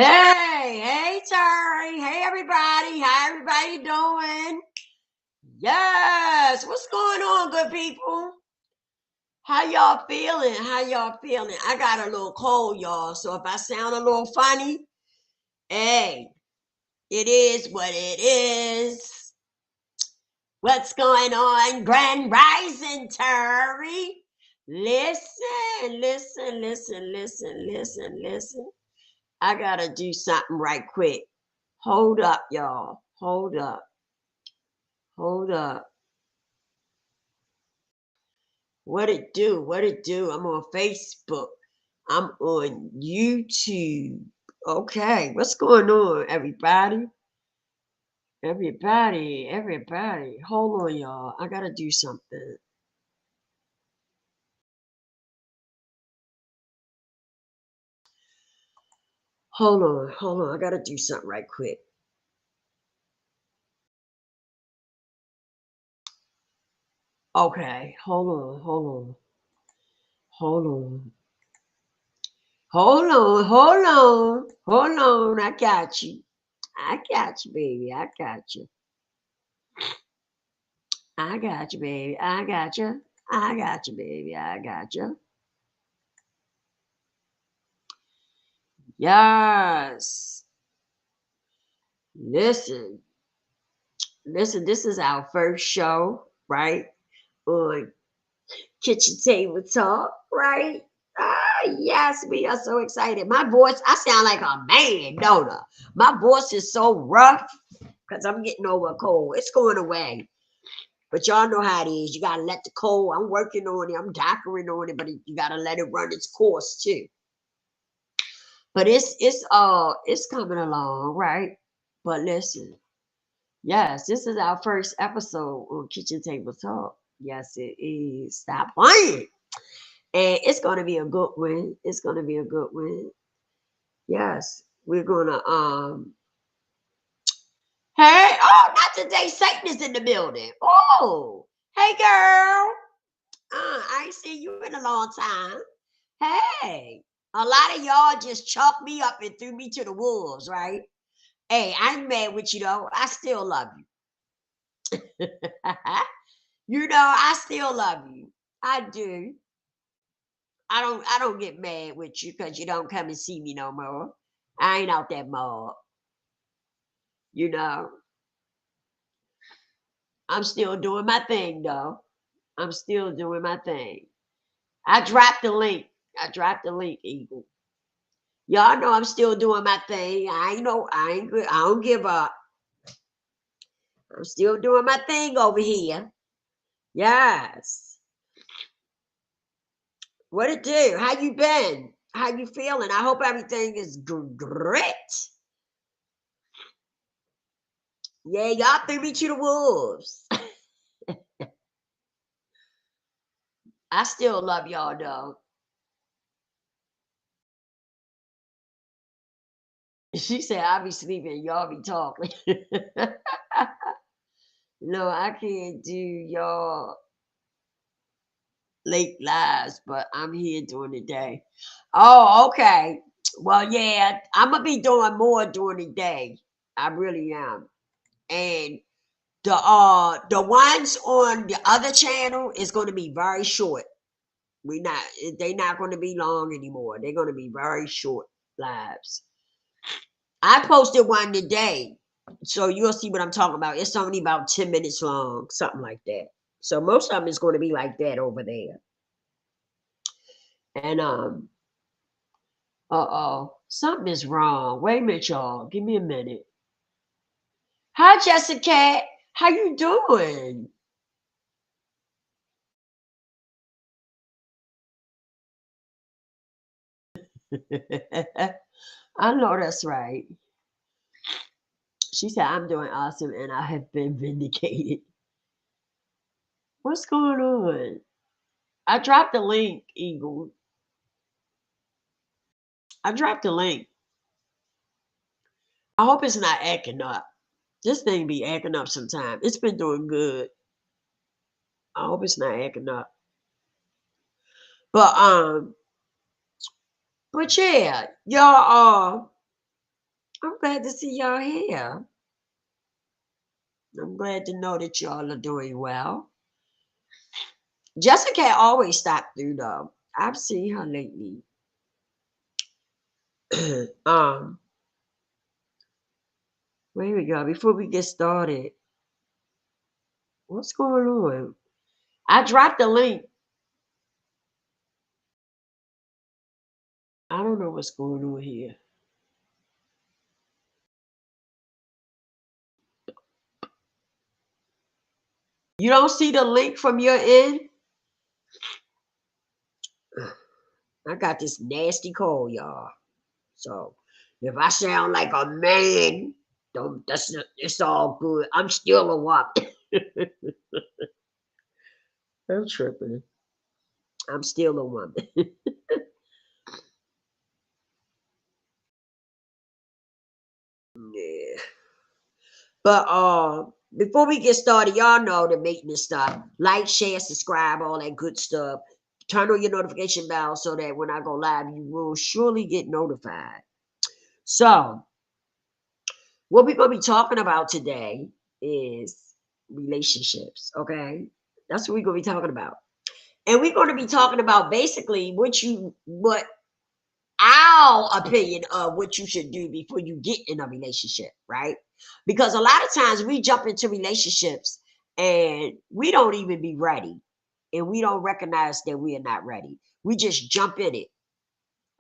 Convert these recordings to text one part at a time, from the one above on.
Hey, Terry. Hey, everybody. How everybody doing? Yes. What's going on, good people? How y'all feeling? How y'all feeling? I got a little cold, y'all. So if I sound a little funny, hey, it is what it is. What's going on, Grand Rising, Terry? Listen. I gotta do something right quick. Hold up, y'all. Hold up. Hold up. What it do? What it do? I'm on Facebook. I'm on YouTube. Okay, what's going on, everybody? Everybody. Hold on, y'all. I gotta do something. Hold on. I gotta do something right quick. Okay, hold on. Hold on. I got you. I got you, baby. I got you. I got you, baby. I got you. I got you, baby. I got you. Yes. Listen, listen. This is our first show, right? On Kitchen Table Talk, right? Ah, yes, we are so excited. My voice, I sound like a man, don't I? My voice is so rough because I'm getting over a cold. It's going away. But y'all know how it is. You gotta let the cold. I'm working on it. I'm doctoring on it, but you gotta let it run its course too. But it's coming along, right? But listen, yes, this is our first episode on Kitchen Table Talk. Yes, it is. Stop playing. And it's gonna be a good one. It's gonna be a good one. Yes. We're gonna hey, oh, not today. Satan is in the building. Oh, hey girl. I ain't seen you in a long time. Hey. A lot of y'all just chalked me up and threw me to the wolves, right? Hey, I ain't mad with you though. I still love you. I still love you. I do. I don't get mad with you because you don't come and see me no more. I ain't out that mall. You know. I'm still doing my thing though. I'm still doing my thing. I dropped the link. I dropped the link, Eagle. Y'all know I'm still doing my thing. I ain't no, I ain't good. I don't give up. I'm still doing my thing over here. Yes. What it do? How you been? How you feeling? I hope everything is great. Yeah, y'all threw me to the wolves. I still love y'all though. She said I be sleeping, y'all be talking. No, I can't do y'all late lives, but I'm here during the day. Oh, okay. Well, yeah, I'm gonna be doing more during the day. I really am. And the ones on the other channel is gonna be very short. They're not gonna be long anymore. They're gonna be very short lives. I posted one today, so you'll see what I'm talking about. It's only about 10 minutes long, something like that. So most of them is going to be like that over there. And something is wrong. Wait a minute, y'all. Give me a minute. Hi, Jessica. How you doing? I know that's right. She said I'm doing awesome and I have been vindicated. What's going on? I dropped the link, Eagle. I dropped the link. I hope it's not acting up. This thing be acting up sometime. It's been doing good. I hope it's not acting up. But but yeah, y'all. I'm glad to see y'all here. I'm glad to know that y'all are doing well. Jessica always stop through though. I've seen her lately. um, where we go. Before we get started, what's going on? I dropped the link. I don't know what's going on here. You don't see the link from your end? I got this nasty cold, y'all. So if I sound like a man, don't it's all good. I'm still a woman. I'm tripping. I'm still a woman. Yeah. But before we get started, y'all know the maintenance stuff. Like, share, subscribe, all that good stuff. Turn on your notification bell so that when I go live, you will surely get notified. So, what we're gonna be talking about today is relationships. Okay, that's what we're gonna be talking about, and we're gonna be talking about basically what our opinion of what you should do before you get in a relationship, right? Because a lot of times we jump into relationships and we don't even be ready, and we don't recognize that we are not ready. We just jump in it,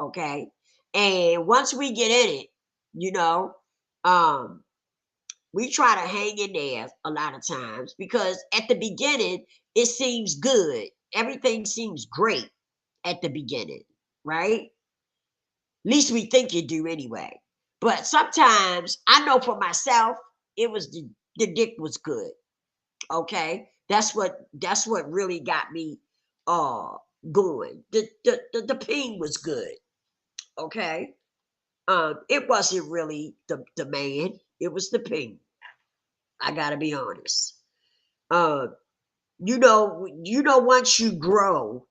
okay? And once we get in it, you know, um, we try to hang in there a lot of times because at the beginning it seems good. Everything seems great at the beginning, right? Least we think you do anyway. But sometimes I know for myself, it was the dick was good. Okay. That's what really got me uh going. The ping was good. Okay. It wasn't really the man, it was the ping. I gotta be honest. Uh once you grow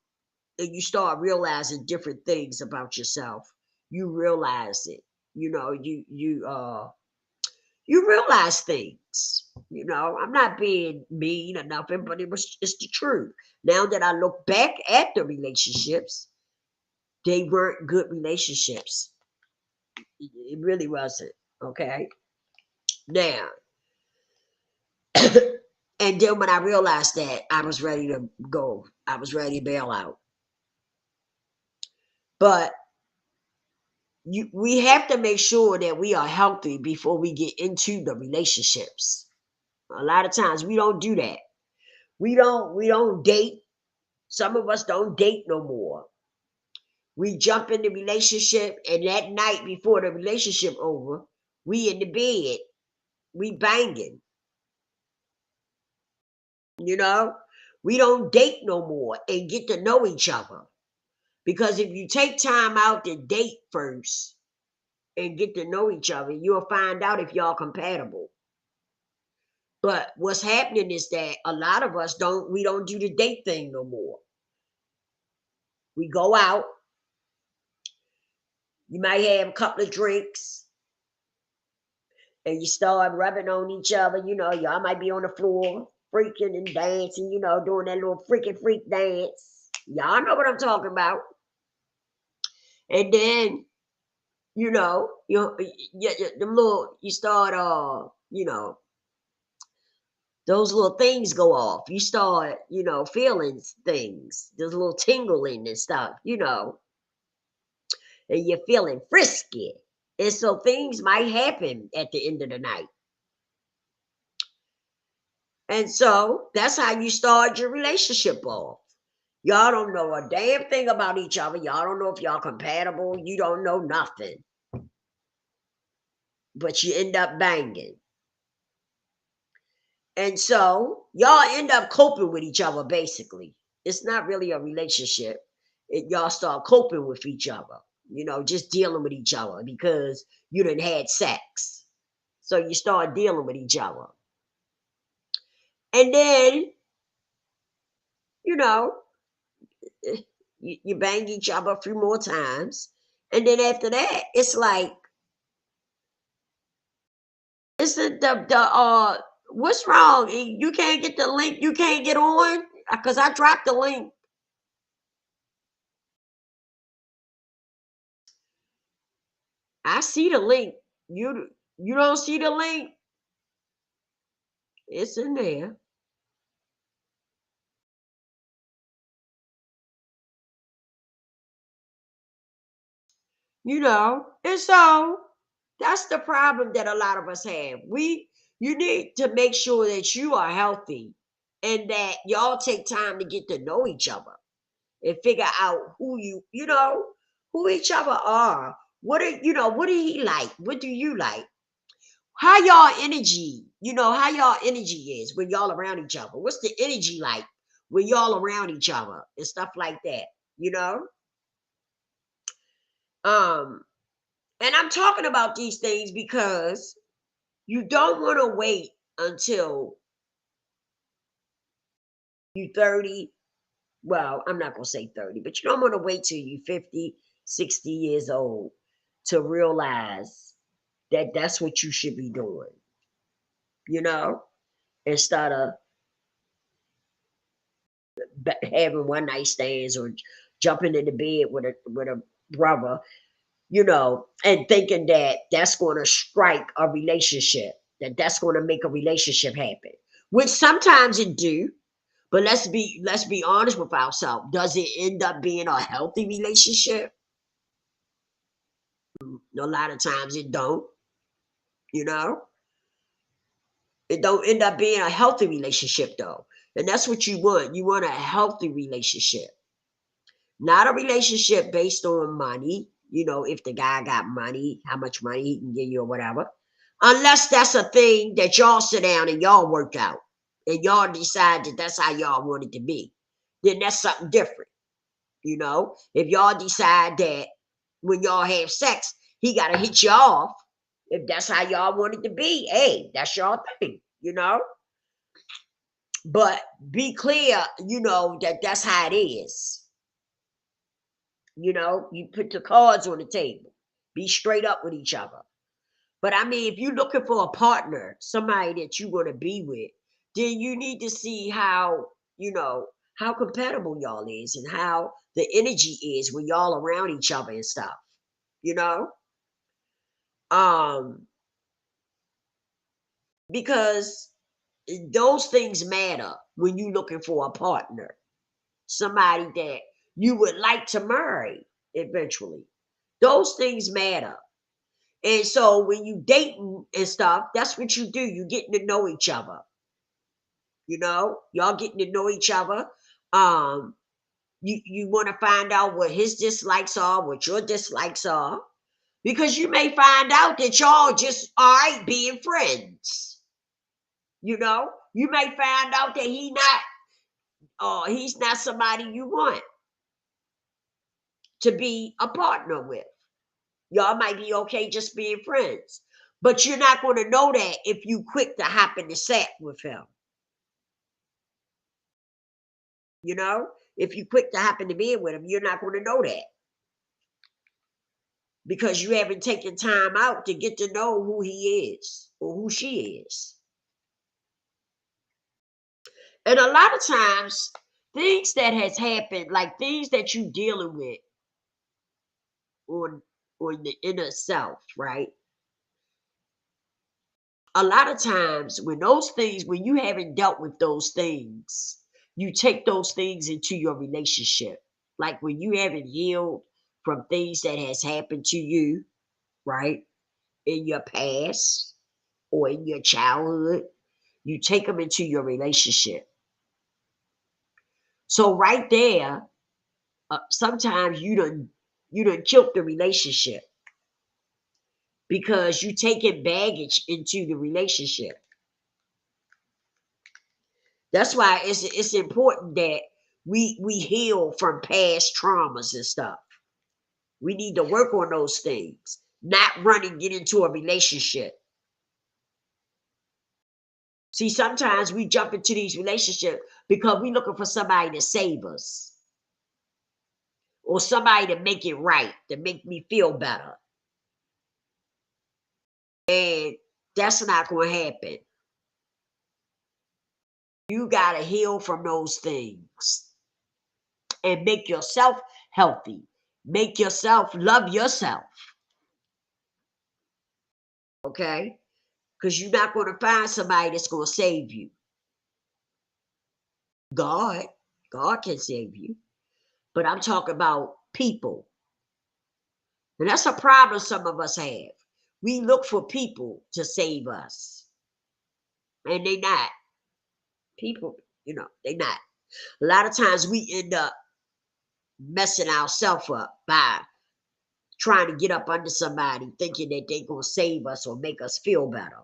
and you start realizing different things about yourself, you realize it. You realize things. I'm not being mean or nothing, but it's the truth. Now that I look back at the relationships, they weren't good relationships. It really wasn't. Okay. Now, and then when I realized that, I was ready to go. I was ready to bail out. But we have to make sure that we are healthy before we get into the relationships. A lot of times we don't do that. We don't date. Some of us don't date no more. We jump in the relationship, and that night before the relationship over, we in the bed, we banging. You know, we don't date no more and get to know each other. Because if you take time out to date first and get to know each other, you'll find out if y'all compatible. But what's happening is that a lot of us we don't do the date thing no more. We go out, you might have a couple of drinks, and you start rubbing on each other. Y'all might be on the floor freaking and dancing, doing that little freaking freak dance. Y'all know what I'm talking about. And then, you start those little things go off. You start, feeling things. There's a little tingling and stuff. And you're feeling frisky. And so things might happen at the end of the night. And so that's how you start your relationship off. Y'all don't know a damn thing about each other. Y'all don't know if y'all compatible. You don't know nothing. But you end up banging. And so y'all end up coping with each other, basically. It's not really a relationship. Y'all start coping with each other, just dealing with each other because you done had sex. So you start dealing with each other. And then, you know, you bang each other a few more times. And then after that, it's like Listen, the what's wrong? You can't get the link. You can't get on because I dropped the link. I see the link. You don't see the link? It's in there. And so that's the problem that a lot of us have. You need to make sure that you are healthy and that y'all take time to get to know each other and figure out who each other are. What do he like? What do you like? How y'all energy, how y'all energy is when y'all around each other. What's the energy like when y'all around each other and stuff like that, you know? Um, and I'm talking about these things because you don't want to wait until you 30. Well, I'm not going to say 30, but you don't want to wait till you 50, 60 years old to realize that that's what you should be doing, you know, instead of having one night stands or jumping into bed with a brother, and thinking that that's going to strike a relationship, that's going to make a relationship happen, which sometimes it do. But let's be honest with ourselves. Does it end up being a healthy relationship? A lot of times it don't. You know, it don't end up being a healthy relationship though, and that's what you want. You want a healthy relationship, not a relationship based on money. If the guy got money, how much money he can give you or whatever. Unless that's a thing that y'all sit down and y'all work out and y'all decide that that's how y'all want it to be, then that's something different. If y'all decide that when y'all have sex, he got to hit you off, if that's how y'all want it to be, hey, that's your thing. But be clear, that that's how it is. You put the cards on the table, be straight up with each other. But I mean, if you're looking for a partner, somebody that you want to be with, then you need to see how compatible y'all is and how the energy is when y'all around each other and stuff. You know, um, because those things matter when you're looking for a partner, somebody that you would like to marry eventually. Those things matter. And so when you dating and stuff, that's what you do. You getting to know each other. Y'all getting to know each other. Um, you want to find out what his dislikes are, what your dislikes are, because you may find out that y'all just all right being friends. You may find out that he's not somebody you want to be a partner with. Y'all might be okay just being friends, but you're not going to know that if you quick to hop in the sack with him. If you quick to hop in the bed with him, you're not going to know that because you haven't taken time out to get to know who he is or who she is. And a lot of times, things that has happened, like things that you dealing with on the inner self, right? A lot of times when you haven't dealt with those things, you take those things into your relationship. Like when you haven't healed from things that has happened to you, right? In your past or in your childhood, you take them into your relationship. So right there, sometimes you done killed the relationship because you taking baggage into the relationship. That's why it's important that we heal from past traumas and stuff. We need to work on those things, not run and get into a relationship. See, sometimes we jump into these relationships because we looking for somebody to save us or somebody to make it right, to make me feel better. And That's not going to happen. You got to heal from those things and make yourself healthy. Make yourself love yourself. Okay? Because you're not going to find somebody that's going to save you. God, God can save you. But I'm talking about people. And that's a problem some of us have. We look for people to save us. And they not. People, they not. A lot of times we end up messing ourselves up by trying to get up under somebody thinking that they're going to save us or make us feel better.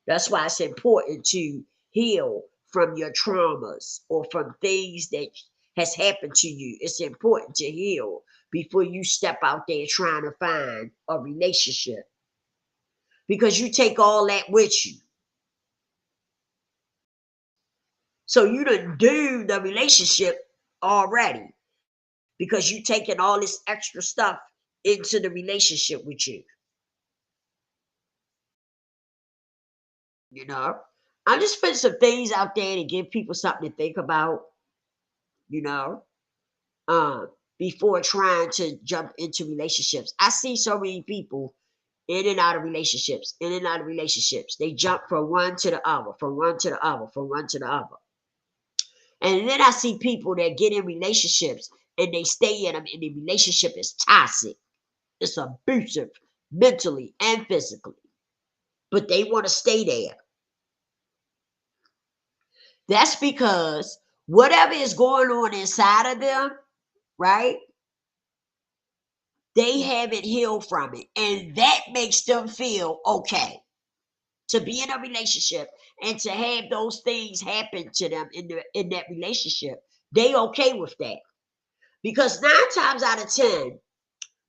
That's why it's important to heal from your traumas or from things that has happened to you. It's important to heal before you step out there trying to find a relationship, because you take all that with you. So you done do the relationship already because you taking all this extra stuff into the relationship with you. You know, I'm just putting some things out there to give people something to think about, you know, uh, before trying to jump into relationships. I see so many people in and out of relationships, in and out of relationships. They jump from one to the other, from one to the other, from one to the other. And then I see people that get in relationships and they stay in them, and the relationship is toxic. It's abusive mentally and physically, but they want to stay there. That's because whatever is going on inside of them, right? They haven't healed from it. And that makes them feel okay to be in a relationship and to have those things happen to them in that relationship. They okay with that. Because 9 times out of 10,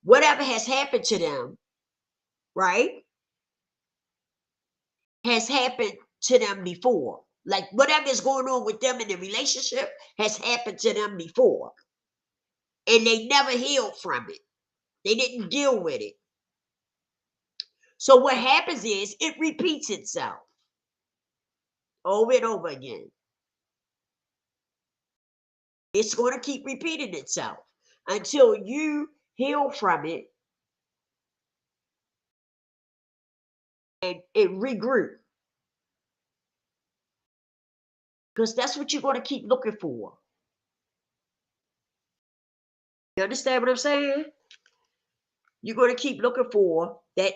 whatever has happened to them, right, has happened to them before. Like whatever is going on with them in the relationship has happened to them before. And they never healed from it. They didn't deal with it. So what happens is it repeats itself over and over again. It's going to keep repeating itself until you heal from it and regroup. Because that's what you're going to keep looking for. You understand what I'm saying? You're going to keep looking for that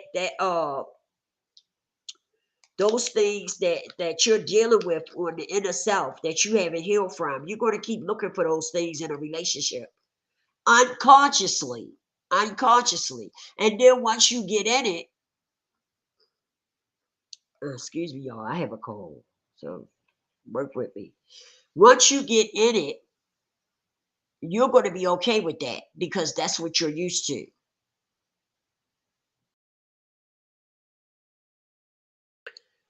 those things that you're dealing with on the inner self that you haven't healed from. You're going to keep looking for those things in a relationship unconsciously, unconsciously. And then once you get in it, excuse me, y'all, I have a cold, so work with me. Once you get in it, you're going to be okay with that because that's what you're used to.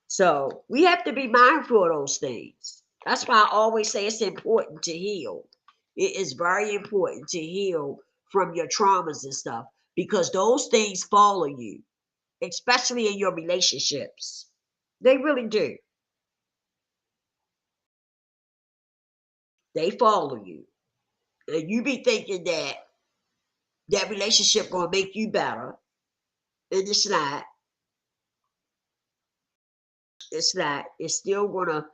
So we have to be mindful of those things. That's why I always say it's important to heal. It is very important to heal from your traumas and stuff because those things follow you, especially in your relationships. They really do. They follow you. And you be thinking that that relationship gonna make you better. And it's not. It's not. It's still gonna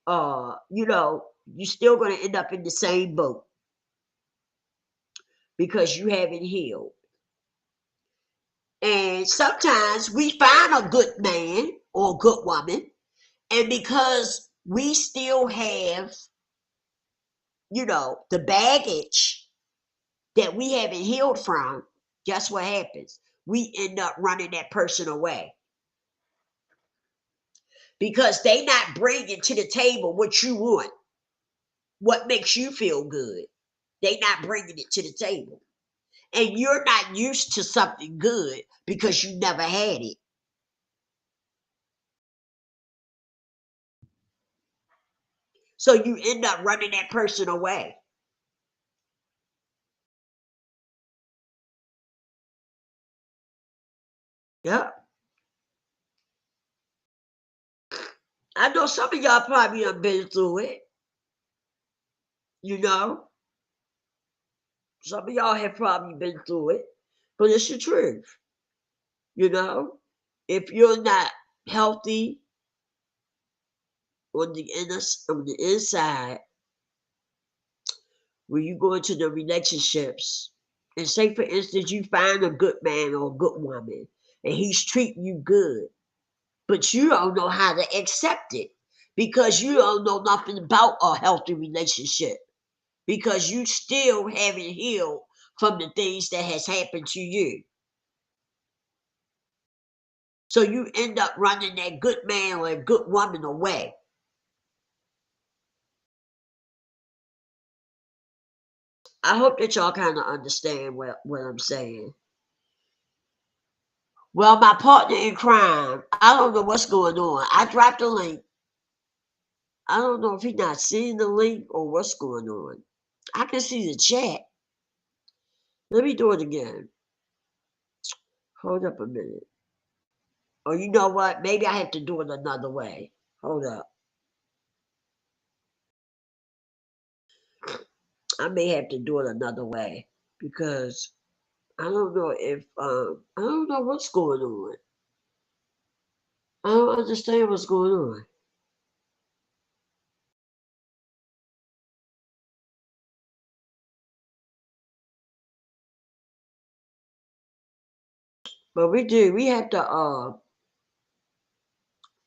you're still gonna end up in the same boat because you haven't healed. And sometimes we find a good man or a good woman, and because we still have, the baggage that we haven't healed from, guess what happens? We end up running that person away because they not bringing to the table what you want, what makes you feel good. They not bringing it to the table. And you're not used to something good because you never had it. So you end up running that person away. Yeah. I know some of y'all probably have been through it, you know. Some of y'all have probably been through it, but it's the truth, you know. If you're not healthy on the inside, when you go into the relationships, and say for instance you find a good man or a good woman, and he's treating you good, but you don't know how to accept it because you don't know nothing about a healthy relationship because you still haven't healed from the things that has happened to you. So you end up running that good man or a good woman away. I hope that y'all kind of understand what I'm saying. Well, my partner in crime, I don't know what's going on. I dropped a link. I don't know if he's not seeing the link or what's going on. I can see the chat. Let me do it again. Hold up a minute. Oh, you know what? Maybe I have to do it another way. Hold up. I may have to do it another way because I don't know if I don't know what's going on. I don't understand what's going on. But we do. We have to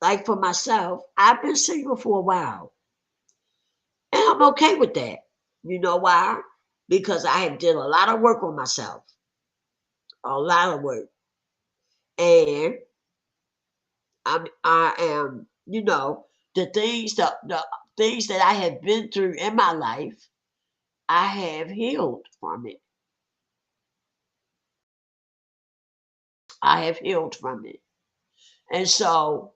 like for myself, I've been single for a while. And I'm okay with that. You know why? Because I have did a lot of work on myself. A lot of work. And I am, the things that I have been through in my life, I have healed from it. I have healed from it. And so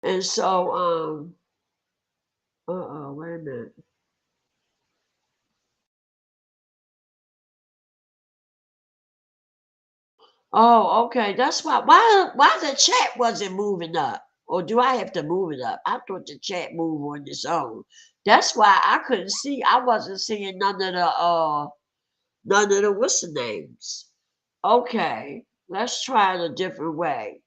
and so wait a minute. Oh, okay. That's why the chat wasn't moving up. Or do I have to move it up? I thought the chat moved on its own. That's why I couldn't see. I wasn't seeing none of the what's the names. Okay, let's try it a different way.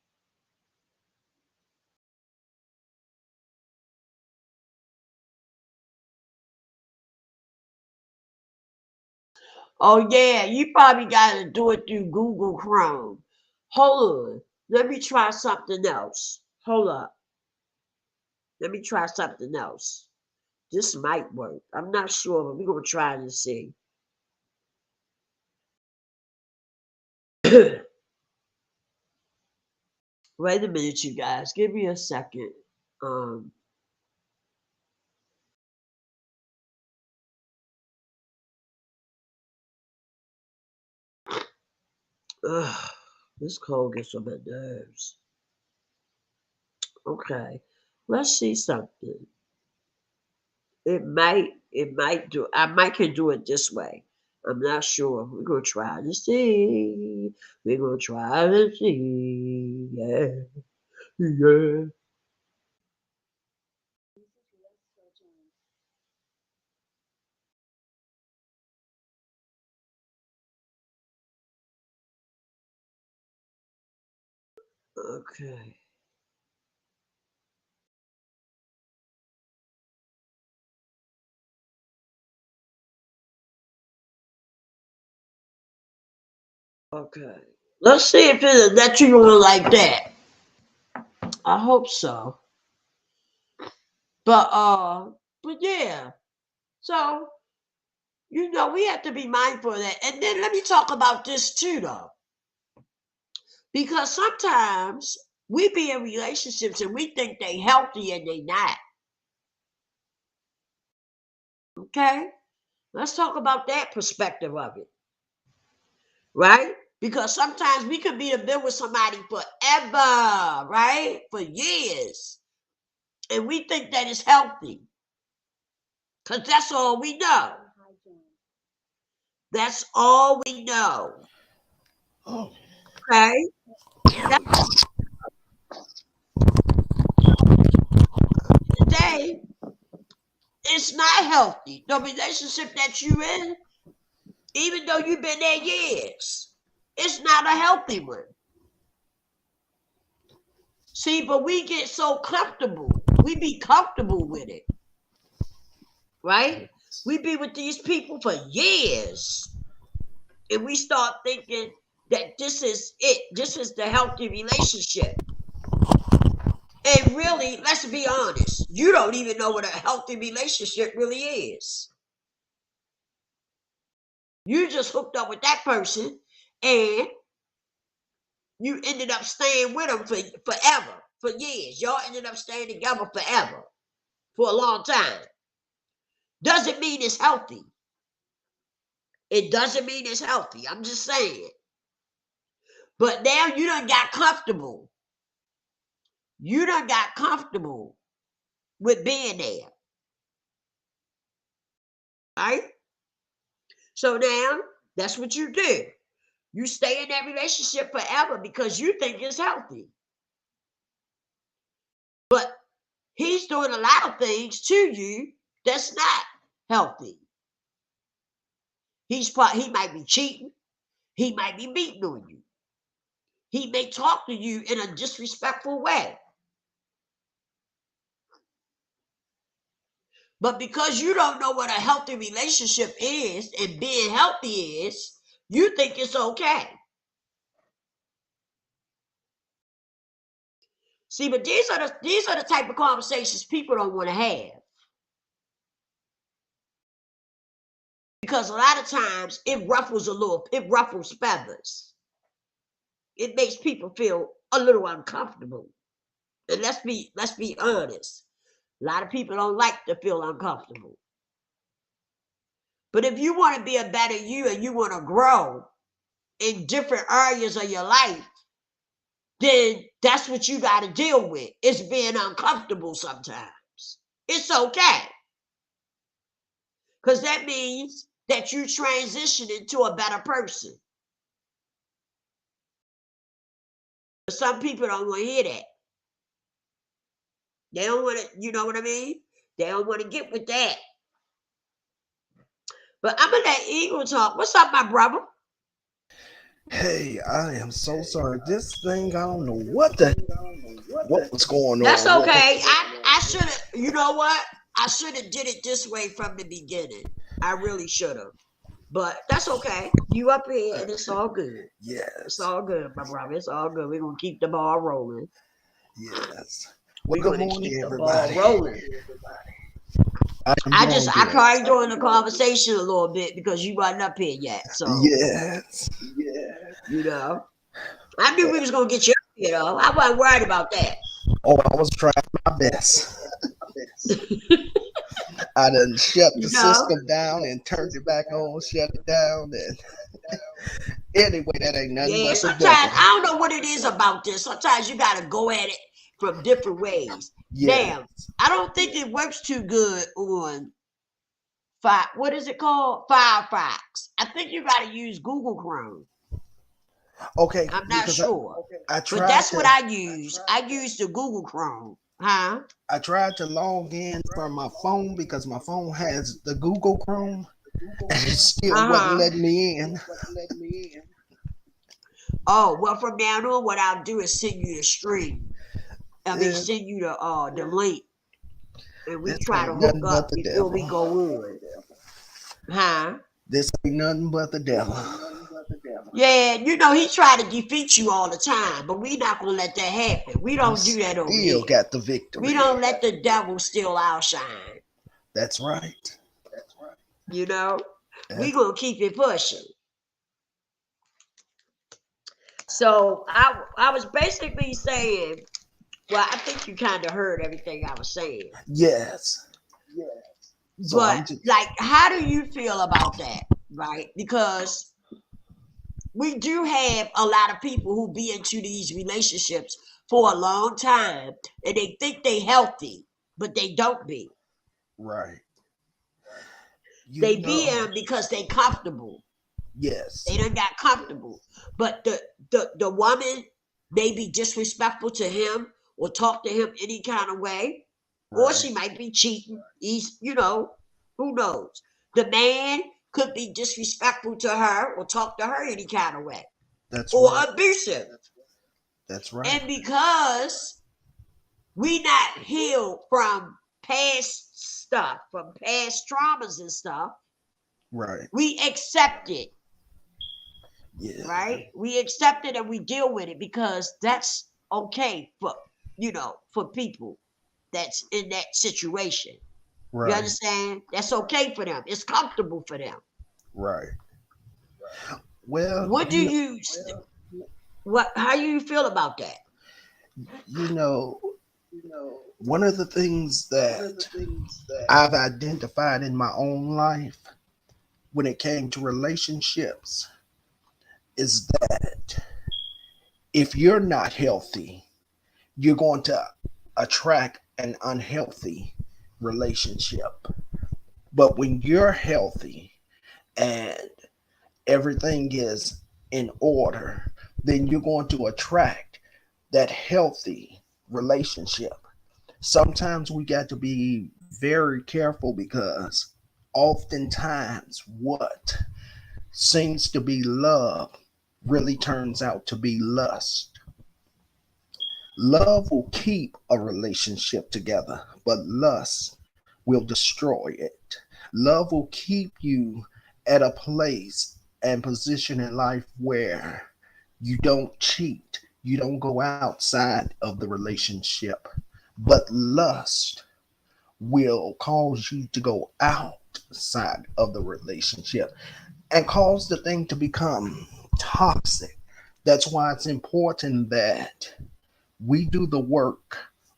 Oh yeah, you probably got to do it through Google Chrome. Hold on. Let me try something else. Hold up. Let me try something else. This might work. I'm not sure, but we're gonna try it and see. Wait a minute, you guys. Give me a second. Um, ugh, this cold gets on my nerves. Okay, let's see something. It might do. I might can do it this way. I'm not sure. We're gonna try to see. We're gonna try to see. Yeah, yeah. Okay. Okay. Let's see if it'll let you on like that. I hope so. But yeah. So we have to be mindful of that. And then let me talk about this too, though, because sometimes we be in relationships and we think they healthy and they not. Okay, let's talk about that perspective of it, right? Because sometimes we could be a bit with somebody forever, right, for years, and we think that is healthy. Because that's all we know. That's all we know. Oh, Okay? Today, it's not healthy. The relationship that you in, even though you've been there years, it's not a healthy one. See, but we get so comfortable. We be comfortable with it. Right? We be with these people for years. And we start thinking that this is it. This is the healthy relationship. And really, let's be honest, you don't even know what a healthy relationship really is. You just hooked up with that person and you ended up staying with them forever, for years. Y'all ended up staying together forever, for a long time. Doesn't mean it's healthy. It doesn't mean it's healthy. I'm just saying. But now you done got comfortable. You done got comfortable with being there. Right? So now that's what you do. You stay in that relationship forever because you think it's healthy. But he's doing a lot of things to you that's not healthy. He might be cheating. He might be beating on you. He may talk to you in a disrespectful way. But because you don't know what a healthy relationship is and being healthy is, you think it's okay. See, but these are the type of conversations people don't want to have. Because a lot of times it ruffles feathers. It makes people feel a little uncomfortable. And let's be honest. A lot of people don't like to feel uncomfortable. But if you want to be a better you and you want to grow in different areas of your life, then that's what you got to deal with. It's being uncomfortable sometimes. It's okay. Because that means that you transition into a better person. But some people don't want to hear that. They don't want to, you know what I mean? They don't want to get with that. But I'm going to let Eagle talk. What's up, my brother? hey, I am so sorry. This thing, I don't know what was going That's on with it. okay. I should have, you know what? I should have did it this way from the beginning. I really should have. But that's okay. You up here and it's all good. Yes, It's all good, my brother. It's all good. We're going to keep the ball rolling. yes. Well, We're good going to morning, keep the everybody. ball rolling. I am I doing good. probably joined the conversation a little bit because you wasn't up here yet. So, Yes. you know, I knew we was going to get you up here, though. I wasn't worried about that. Oh, I was trying my best. I done shut the You know? system down and turned it back on, shut it down, and anyway, that ain't nothing Yeah, but the sometimes devil. I don't know what it is about this. Sometimes you got to go at it from different ways. Yeah. Now, I don't think it works too good on what is it called? Firefox. I think you got to use Google Chrome. Okay, I'm not because sure. I But tried that's to what I use. I use the Google Chrome. Huh? I tried to log in from my phone because my phone has the Google Chrome and it still wasn't Uh-huh. letting me in. Oh, well, from now on, what I'll do is send you the stream. I mean, Yeah, send you the link. And we this try to ain't hook nothing but up the before we devil. go on. Huh? This ain't nothing but the devil. Yeah, you know, he tried to defeat you all the time, but we not going to let that happen. We We don't do that over still here. got the We victory. don't let the devil steal our shine. That's right. You know? We That's, going to keep it pushing. So I was basically saying, well, I think you kind of heard everything I was saying. yes. So But I'm just like, how do you feel about that? Right? Because we do have a lot of people who be into these relationships for a long time and they think they healthy, but they don't be. right. You They know, BM because they comfortable. yes, They done got comfortable. But the woman may be disrespectful to him or talk to him any kind of way, or right. she might be cheating. He's, who knows? The man could be disrespectful to her or talk to her any kind of way, That's or right. abusive. That's right. And because we not healed from past stuff, from past traumas and stuff, Right. we accept it, Yeah. right? We accept it and we deal with it because that's okay for people that's in that situation. You Right. understand? That's okay for them. It's comfortable for them. Right. Well, What do you what how do you feel about that? you know, one of the things that I've identified in my own life when it came to relationships is that if you're not healthy, you're going to attract an unhealthy relationship. But when you're healthy and everything is in order, then you're going to attract that healthy relationship. Sometimes we got to be very careful because oftentimes what seems to be love really turns out to be lust. Love will keep a relationship together, but lust will destroy it. Love will keep you at a place and position in life where you don't cheat, you don't go outside of the relationship. But lust will cause you to go outside of the relationship and cause the thing to become toxic. That's why it's important that we do the work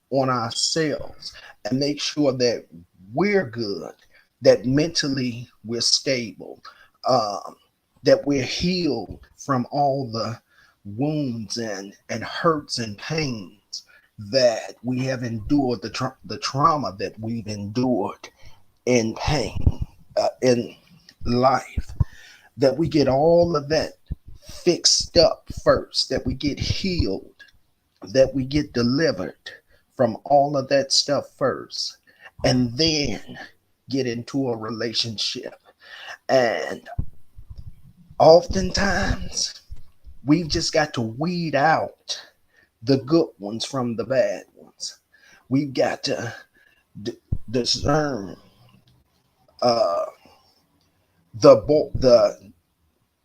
on ourselves and make sure that we're good, that mentally we're stable, um, that we're healed from all the wounds and hurts and pains that we have endured, the trauma that we've endured in pain, in life, that we get all of that fixed up first, that we get healed, that we get delivered from all of that stuff first, and then get into a relationship. And oftentimes, we've just got to weed out the good ones from the bad ones. We've got to d- discern uh,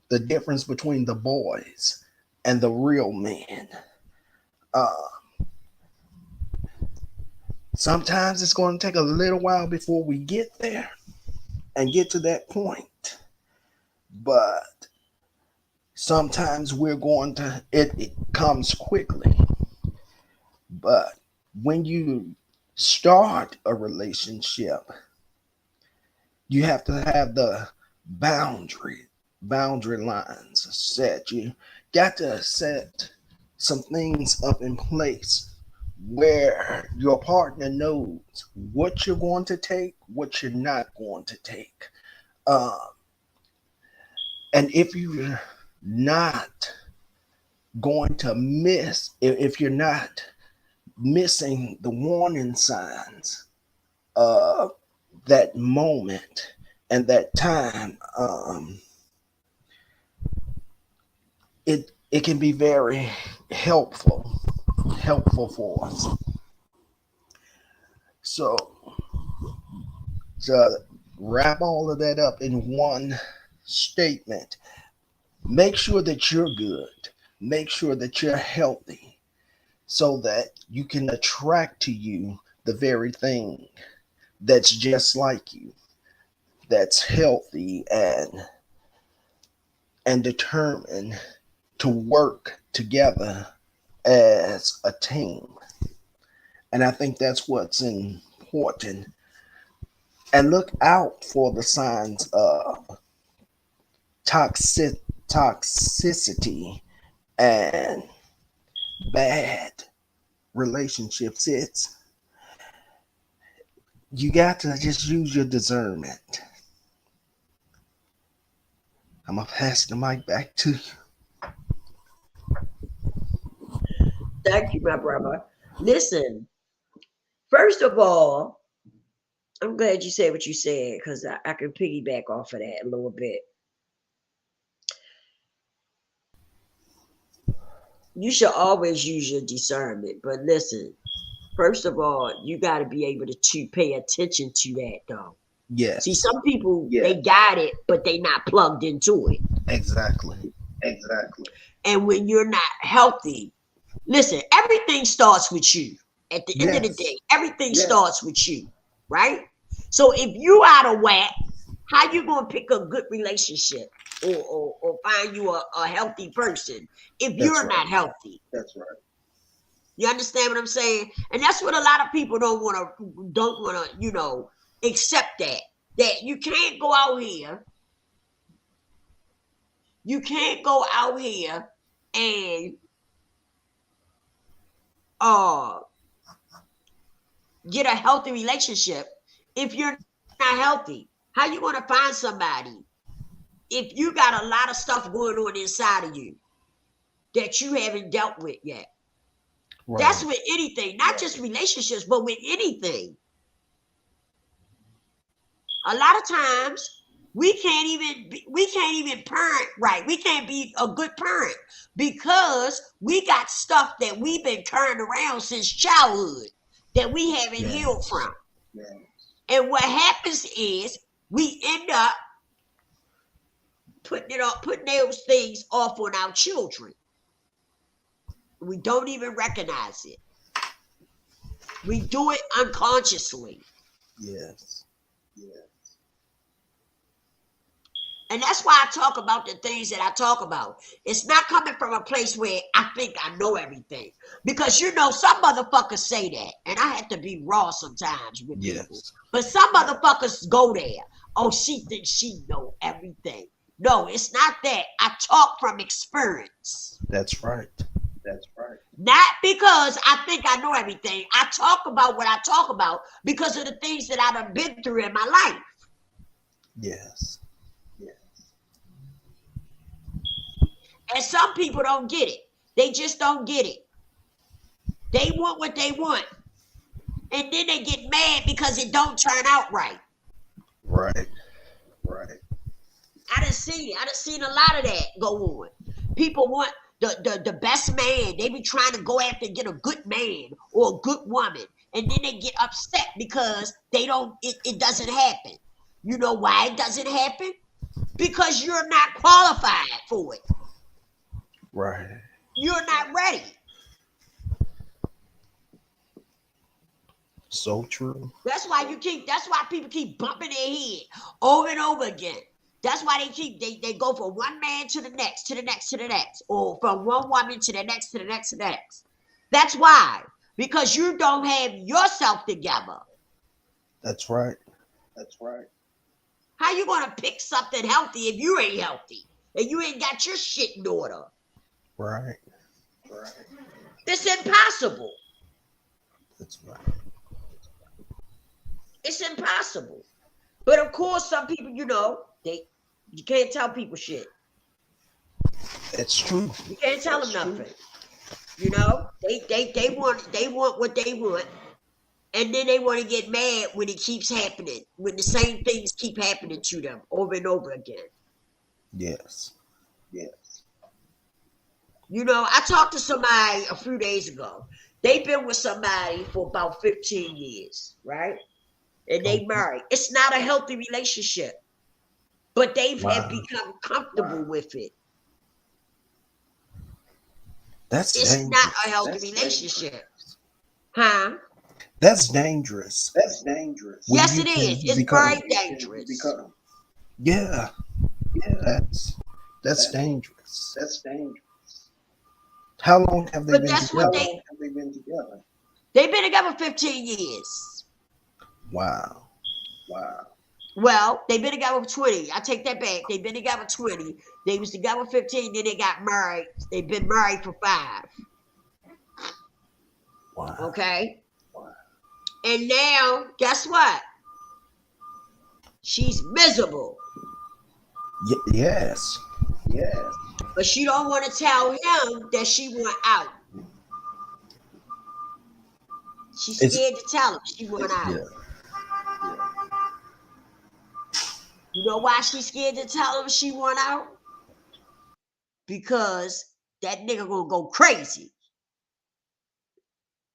the difference between the boys and the real men. Uh, Sometimes it's going to take a little while before we get there and get to that point, but sometimes we're going to it comes quickly. But when you start a relationship, you have to have the boundary lines set. You got to set some things up in place where your partner knows what you're going to take, what you're not going to take. Uh, and if you're not going to miss, if you're not missing the warning signs of that moment and that time, it can be very helpful for us. So to wrap all of that up in one statement, make sure that you're good, make sure that you're healthy, so that you can attract to you the very thing that's just like you, that's healthy and determined to work together as a team. And I think that's what's important. And look out for the signs of toxic toxicity and bad relationships. You got to just use your discernment. I'm gonna pass the mic back to you. Thank you, my brother. Listen, first of all, I'm glad you said what you said because I can piggyback off of that a little bit. You should always use your discernment, but listen, first of all, you got to be able to pay attention to that, though. See, Yes, some people they got it, but they not plugged into it. exactly. And when you're not healthy, listen, everything starts with you. At the end of the Yes, day, everything starts with you, right? So if you out of whack, how you gonna pick a good relationship or find you a healthy person if that's you're right. not healthy? You understand what I'm saying? And that's what a lot of people don't wanna, accept that you can't go out here. You can't go out here and uh get a healthy relationship if you're not healthy. How you gonna find somebody if you got a lot of stuff going on inside of you that you haven't dealt with yet? Right. That's with anything, not just relationships, but with anything. A lot of times we can't even parent right. We can't be a good parent because we got stuff that we've been carrying around since childhood that we haven't healed from. And what happens is we end up putting those things off on our children. We don't even recognize it. We do it unconsciously. Yes. And that's why I talk about the things that I talk about. It's not coming from a place where I think I know everything. Because, some motherfuckers say that. And I have to be raw sometimes with people. Yes. But some motherfuckers go there. Oh, she thinks she know everything. No, it's not that. I talk from experience. That's right. Not because I think I know everything. I talk about what I talk about because of the things that I've been through in my life. Yes. And some people don't get it. They just don't get it. They want what they want. And then they get mad because it don't turn out right. Right. I done seen a lot of that go on. People want the best man. They be trying to go after and get a good man or a good woman. And then they get upset because it doesn't happen. You know why it doesn't happen? Because you're not qualified for it. Right. You're not ready. So true. That's why people keep bumping their head over and over again. That's why they go from one man to the next, or from one woman to the next, to the next, to the next. That's why. Because you don't have yourself together. That's right. How you gonna pick something healthy if you ain't healthy and you ain't got your shit in order? Right. It's impossible. That's right. It's impossible. But of course, some people, you can't tell people shit. It's true. You can't tell them nothing. They want what they want, and then they want to get mad when it keeps happening, when the same things keep happening to them over and over again. Yes. I talked to somebody a few days ago. They've been with somebody for about 15 years, right? And they married. It's not a healthy relationship, but have become comfortable with it. It's dangerous. Not a healthy relationship. Huh? That's dangerous. Yes, it is. It's very dangerous. Yeah. That's dangerous. How long have they been together? They've been together 15 years. Wow. Well, they've been together for 20. I take that back. They've been together 20. They was together 15, then they got married. They've been married for 5. Wow. Okay? Wow. And now, guess what? She's miserable. Yes. Yes. But she don't want to tell him that she want out. She's It's scared to tell him she want out. yeah. You know why she's scared to tell him she want out? Because that nigga gonna go crazy.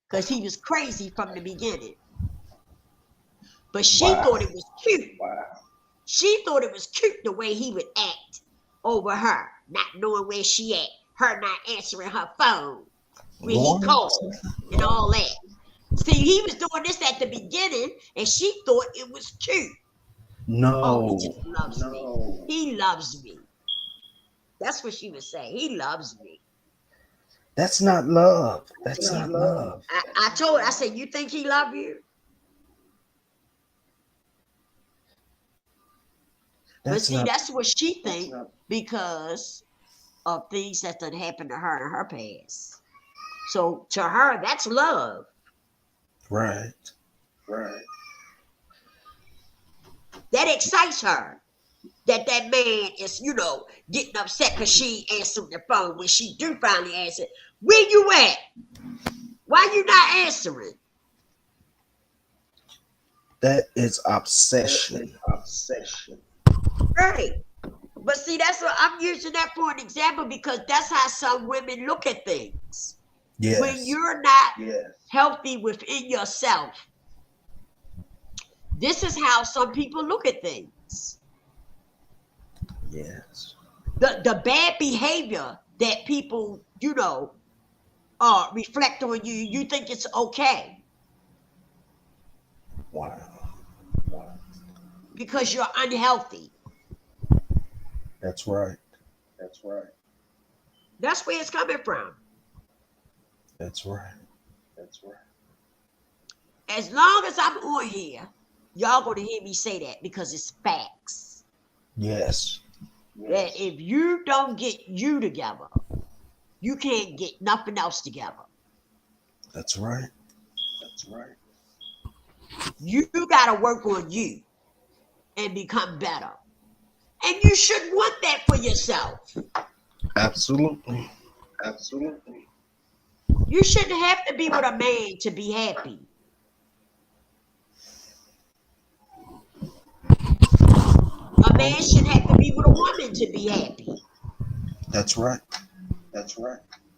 Because he was crazy from the beginning. But she Wow. thought it was cute. Wow. She thought it was cute the way he would act over her, not knowing where she at, her not answering her phone when he One. called and all that. See, he was doing this at the beginning, and she thought it was cute. Oh, he No. just loves me. He loves me. That's what she was saying. He loves me. That's not love. That's not love. I told her, I said, you think he love you? But That's see, not. that's what she think because of things that done happened to her in her past. So to her, that's love. Right. Right. That excites her. That man is, getting upset because she ain't answering the phone. When she do finally answer, where you at? Why you not answering? That is obsession. Right. But see, that's what I'm using that for an example because that's how some women look at things. Yes. When you're not healthy within yourself, this is how some people look at things. Yes. The bad behavior that people, reflect on you, you think it's okay. Wow. Because you're unhealthy. That's right. That's where it's coming from. That's right. As long as I'm on here, y'all gonna hear me say that because it's facts. Yes. That if you don't get you together, you can't get nothing else together. That's right. You gotta work on you and become better. And you should want that for yourself. Absolutely. You shouldn't have to be with a man to be happy. A man shouldn't have to be with a woman to be happy. That's right.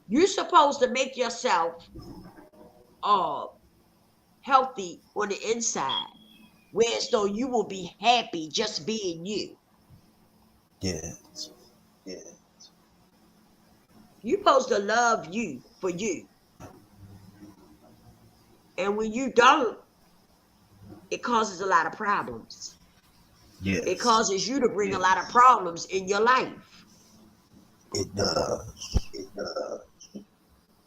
You're supposed to make yourself healthy on the inside, whereas though you will be happy just being you. Yes. You're supposed to love you for you. And when you don't, it causes a lot of problems. Yes. It causes you to bring a lot of problems in your life. It does.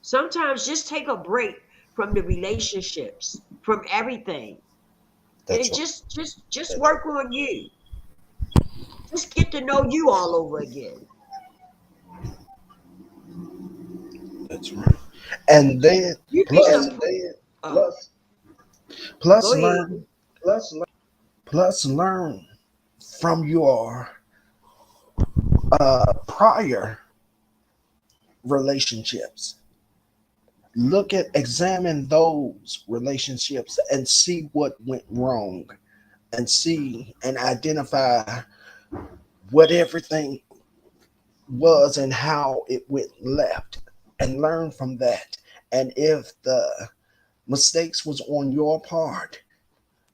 Sometimes just take a break from the relationships, from everything. That's And just work on you. Just get to know you all over again. That's right. And then You be plus plus go ahead. learn from your prior relationships. Examine those relationships and see what went wrong and see and identify what everything was and how it went left and learn from that. And if the mistakes was on your part,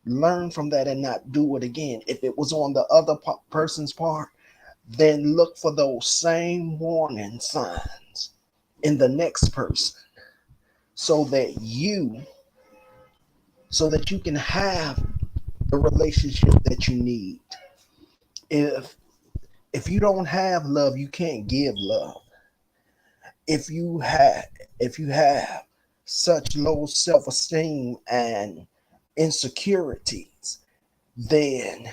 learn from that and not do it again. If it was on the other person's part, then look for those same warning signs in the next person so that you can have the relationship that you need. If you don't have love, you can't give love. If you have if you have such low self-esteem and insecurities, then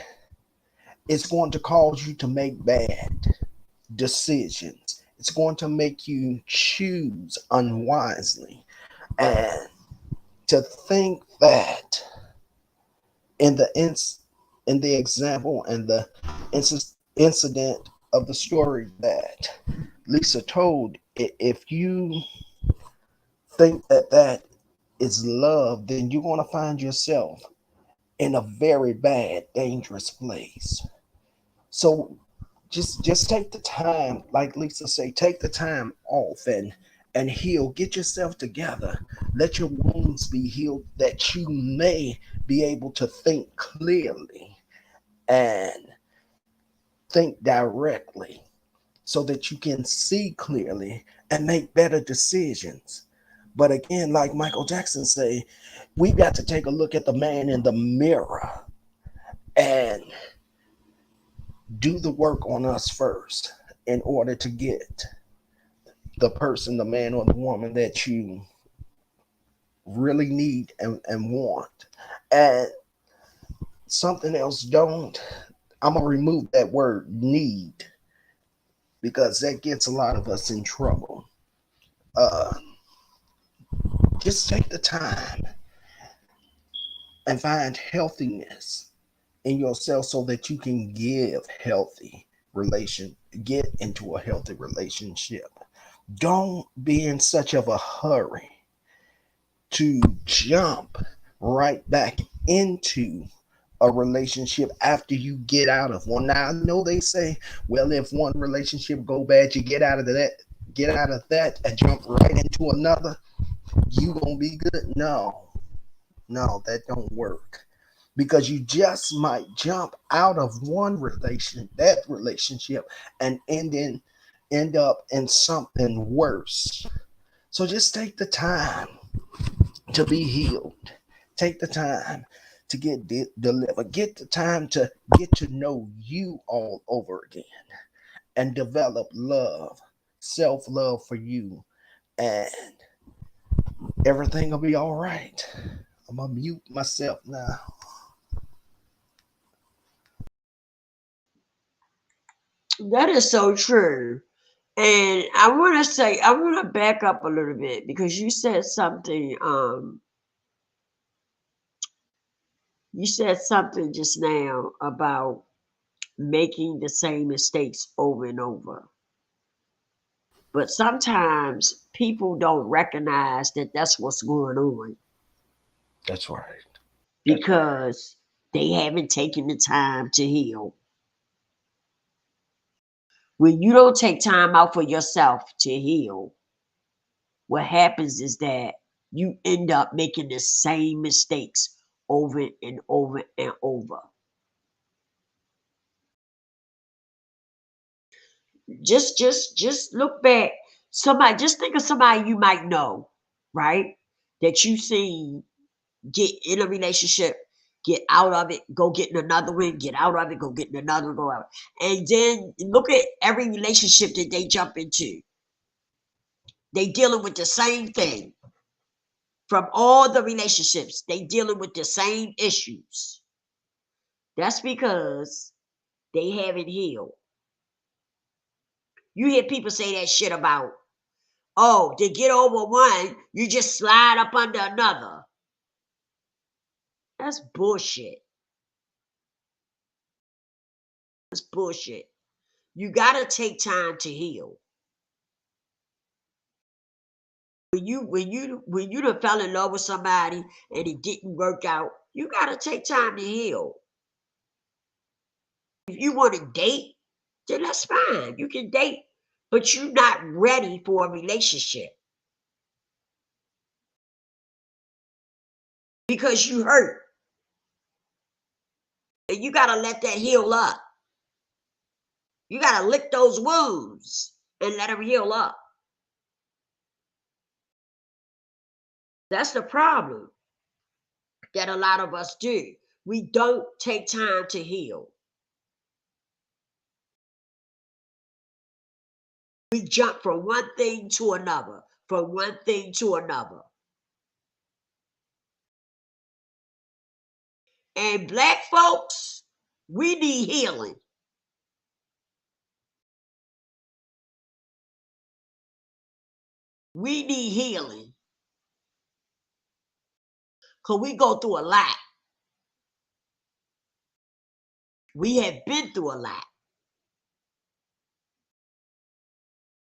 it's going to cause you to make bad decisions. It's going to make you choose unwisely. And to think that in the in the example and the instance incident of the story that Lisa told, if you think that that is love, then you're going to find yourself in a very bad, dangerous place. So just take the time, like Lisa say, take the time off and heal. Get yourself together. Let your wounds be healed that you may be able to think clearly and think directly so that you can see clearly and make better decisions. But again, like Michael Jackson say, we got to take a look at the man in the mirror and do the work on us first in order to get the person, the man or the woman that you really need and want. And something else, don't, I'm going to remove that word need because that gets a lot of us in trouble. Uh, just take the time and find healthiness in yourself so that you can give healthy relation get into a healthy relationship. Don't be in such of a hurry to jump right back into a relationship after you get out of one. Now I know they say, well, if one relationship go bad, you get out of that and jump right into another, you gonna be good. No, that don't work. Because you just might jump out of that relationship and end up in something worse. So just take the time to be healed. Take the time to get delivered. Get the time to get to know you all over again and develop love, self love for you, and everything will be all right. I'm gonna mute myself now. That is so true. And I want to back up a little bit because you said something just now about making the same mistakes over and over. But sometimes people don't recognize that that's what's going on That's right. because they haven't taken the time to heal. When you don't take time out for yourself to heal, what happens is that you end up making the same mistakes over and over and over. Just look back. Somebody, just think of somebody you might know, right? That you see get in a relationship, get out of it, go get in another one, get out of it, go get in another one, go out. And then look at every relationship that they jump into. They dealing with the same thing. From all the relationships, they dealing with the same issues. That's because they haven't healed. You hear people say that shit about, oh, to get over one, you just slide up under another. That's bullshit. That's bullshit. You gotta take time to heal. When you done fell in love with somebody and it didn't work out, you gotta take time to heal. If you want to date, then that's fine. You can date, but you're not ready for a relationship because you hurt. And you gotta let that heal up. You gotta lick those wounds and let them heal up. That's the problem that a lot of us do. We don't take time to heal. We jump from one thing to another, from one thing to another. And black folks, we need healing. We need healing because we go through a lot. We have been through a lot.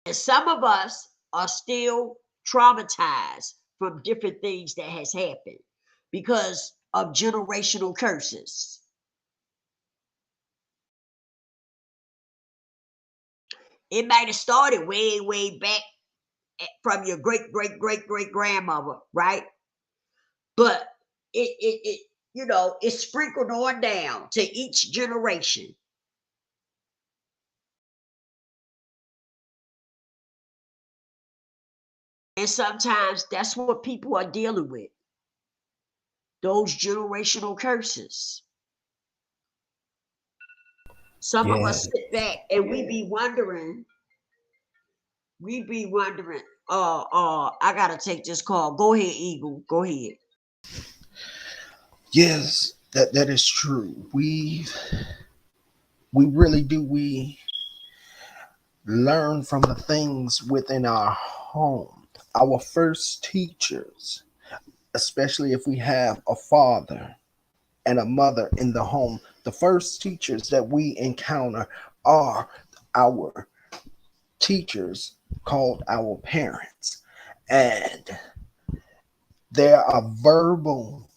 And some of us are still traumatized from different things that has happened because of generational curses. It might have started way, way back from your great, great, great, great grandmother, right? But it's sprinkled on down to each generation. And sometimes that's what people are dealing with, those generational curses. Some of Yeah. us sit back and we be wondering, I gotta take this call. Go ahead, Eagle. Go ahead. Yes, that is true. We really do. We learn from the things within our home. Our first teachers, especially if we have a father and a mother in the home, the first teachers that we encounter are our teachers called our parents. And there are verbal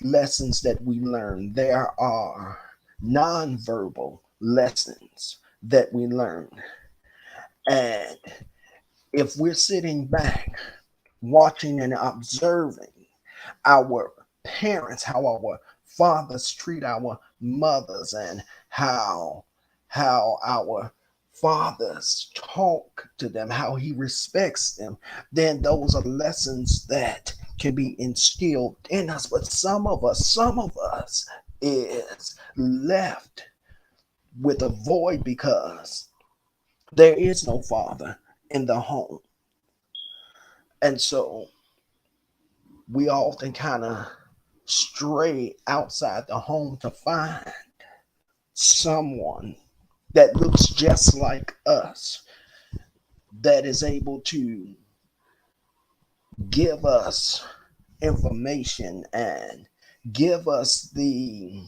lessons that we learn, there are nonverbal lessons that we learn. And if we're sitting back watching and observing our parents, how our fathers treat our mothers, and how our fathers talk to them, how he respects them, then those are lessons that can be instilled in us. But some of us is left with a void because there is no father in the home. And so we often kind of stray outside the home to find someone that looks just like us, that is able to give us information and give us the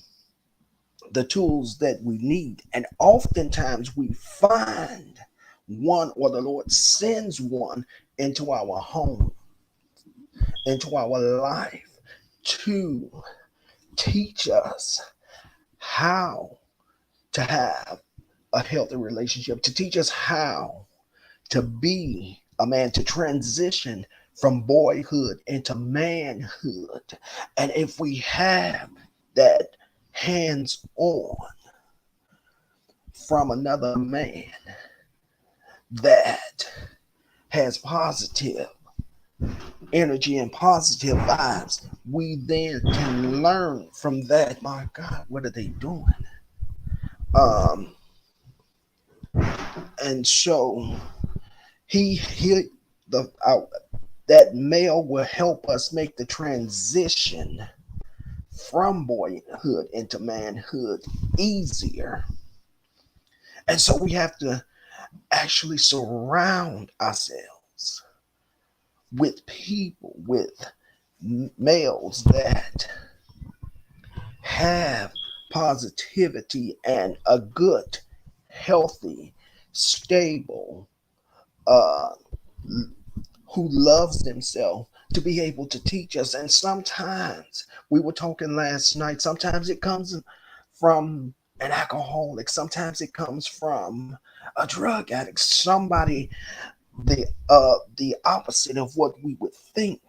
tools that we need. And oftentimes we find one, or the Lord sends one into our home, into our life, to teach us how to have a healthy relationship, to teach us how to be a man, to transition from boyhood into manhood. And if we have that hands on from another man that has positive energy and positive vibes, we then can learn from that. My God, what are they doing? Um, and so he the that male will help us make the transition from boyhood into manhood easier. And so we have to actually surround ourselves with people, with males that have positivity and a good, healthy, stable, uh, who loves themselves, to be able to teach us. And sometimes, we were talking last night, sometimes it comes from an alcoholic, sometimes it comes from a drug addict, somebody the opposite of what we would think,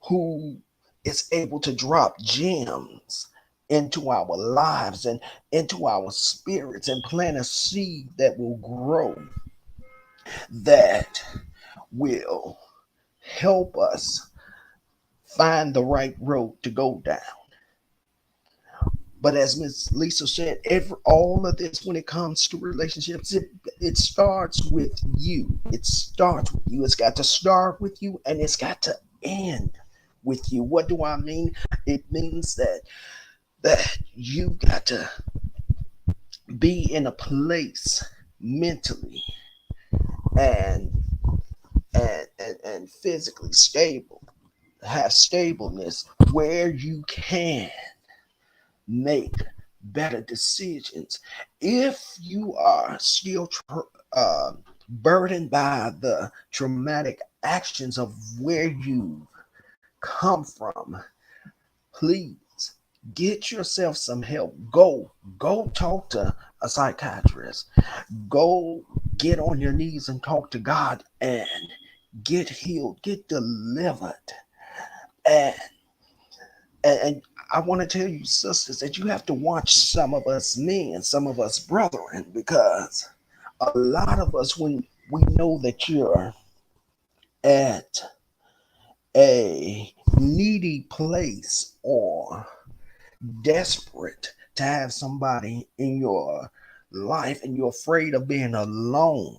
who is able to drop gems into our lives and into our spirits and plant a seed that will grow, that will help us find the right road to go down. But as Miss Lisa said, all of this, when it comes to relationships, it starts with you. It starts with you. It's got to start with you, and it's got to end with you. What do I mean? It means that you got to be in a place mentally and and physically stable, have stableness where you can make better decisions. If you are still burdened by the traumatic actions of where you come from, please get yourself some help. Go talk to a psychiatrist. Go get on your knees and talk to God and get healed, get delivered. And and I want to tell you, sisters, that you have to watch some of us men, some of us brethren, because a lot of us, when we know that you're at a needy place or desperate to have somebody in your life and you're afraid of being alone,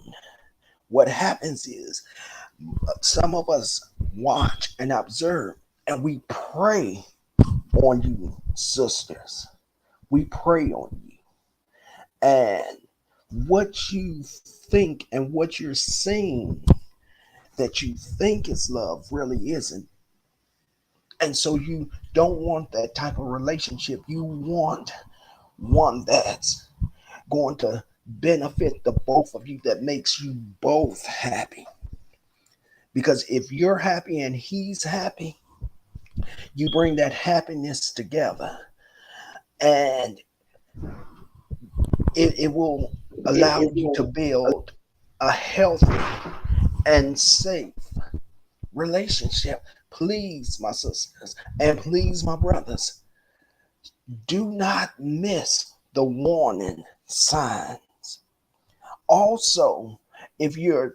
what happens is some of us watch and observe and we prey on you, sisters. We prey on you. And what you think and what you're seeing that you think is love really isn't. And so you don't want that type of relationship. You want one that's going to benefit the both of you, that makes you both happy. Because if you're happy and he's happy, you bring that happiness together and it will allow you to build a healthy and safe relationship. Please, my sisters, and please, my brothers, do not miss the warning signs. Also, if you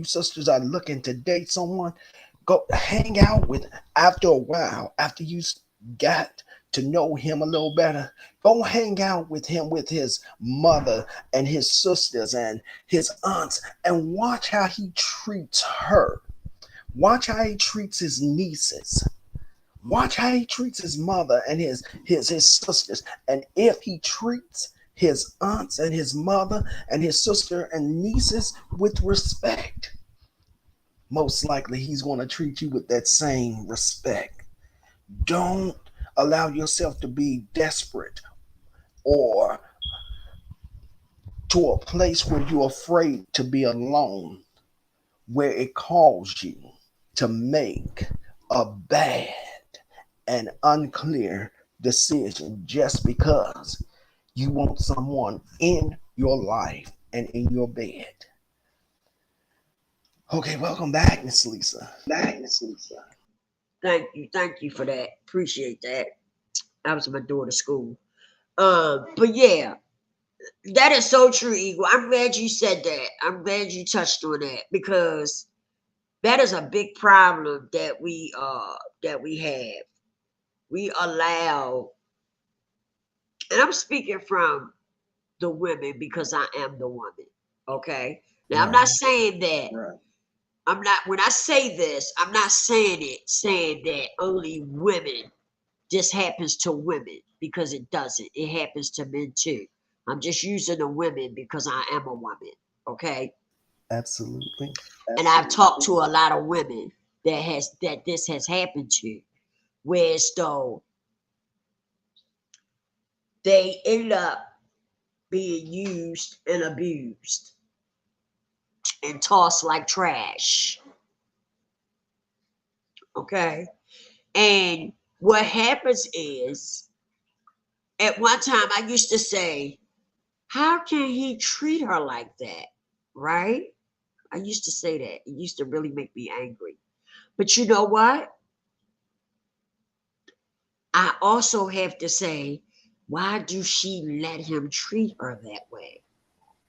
sisters are looking to date someone, go hang out with, after a while, after you got to know him a little better, go hang out with him, with his mother and his sisters and his aunts, and watch how he treats her. Watch how he treats his nieces. Watch how he treats his mother and his sisters. And if he treats his aunts and his mother and his sister and nieces with respect, most likely he's going to treat you with that same respect. Don't allow yourself to be desperate or to a place where you're afraid to be alone, where it calls you to make a bad and unclear decision just because you want someone in your life and in your bed. Okay, welcome back, Miss Lisa. Thank you for that. Appreciate that. I was at my daughter's school. But yeah, that is so true, Eagle. I'm glad you said that. I'm glad you touched on that because that is a big problem that we have. We allow, and I'm speaking from the women because I am the woman. Okay. Now I'm not Right. saying that. Right. I'm not. When I say this, I'm not saying that only women. This happens to women because it doesn't. It happens to men too. I'm just using the women because I am a woman. Okay. Absolutely. And I've talked to a lot of women that this has happened to, whereas though they end up being used and abused and tossed like trash. Okay. And what happens is, at one time, I used to say, how can he treat her like that? Right? I used to say that. It used to really make me angry. But you know what? I also have to say, why do she let him treat her that way?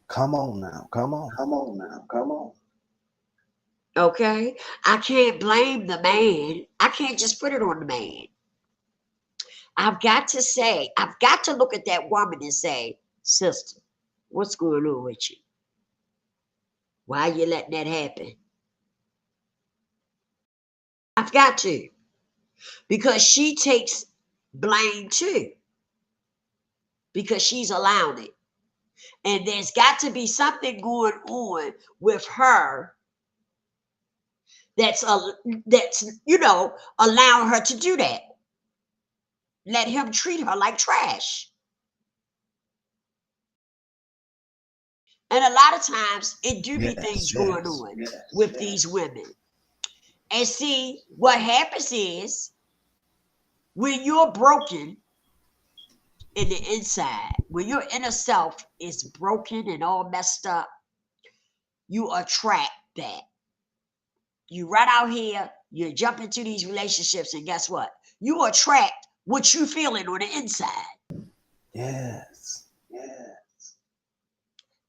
Come on now. Come on. Okay? I can't blame the man. I can't just put it on the man. I've got to look at that woman and say, sister, what's going on with you? Why are you letting that happen? I've got to, because she takes blame too, because she's allowing it. And there's got to be something going on with her that's allowing her to do that. Let him treat her like trash. And a lot of times it do be Yes, things going yes. on with these women. And see, what happens is when you're broken in the inside, when your inner self is broken and all messed up, you attract that. You run out here, you jump into these relationships, and guess what? You attract what you feeling on the inside. Yes.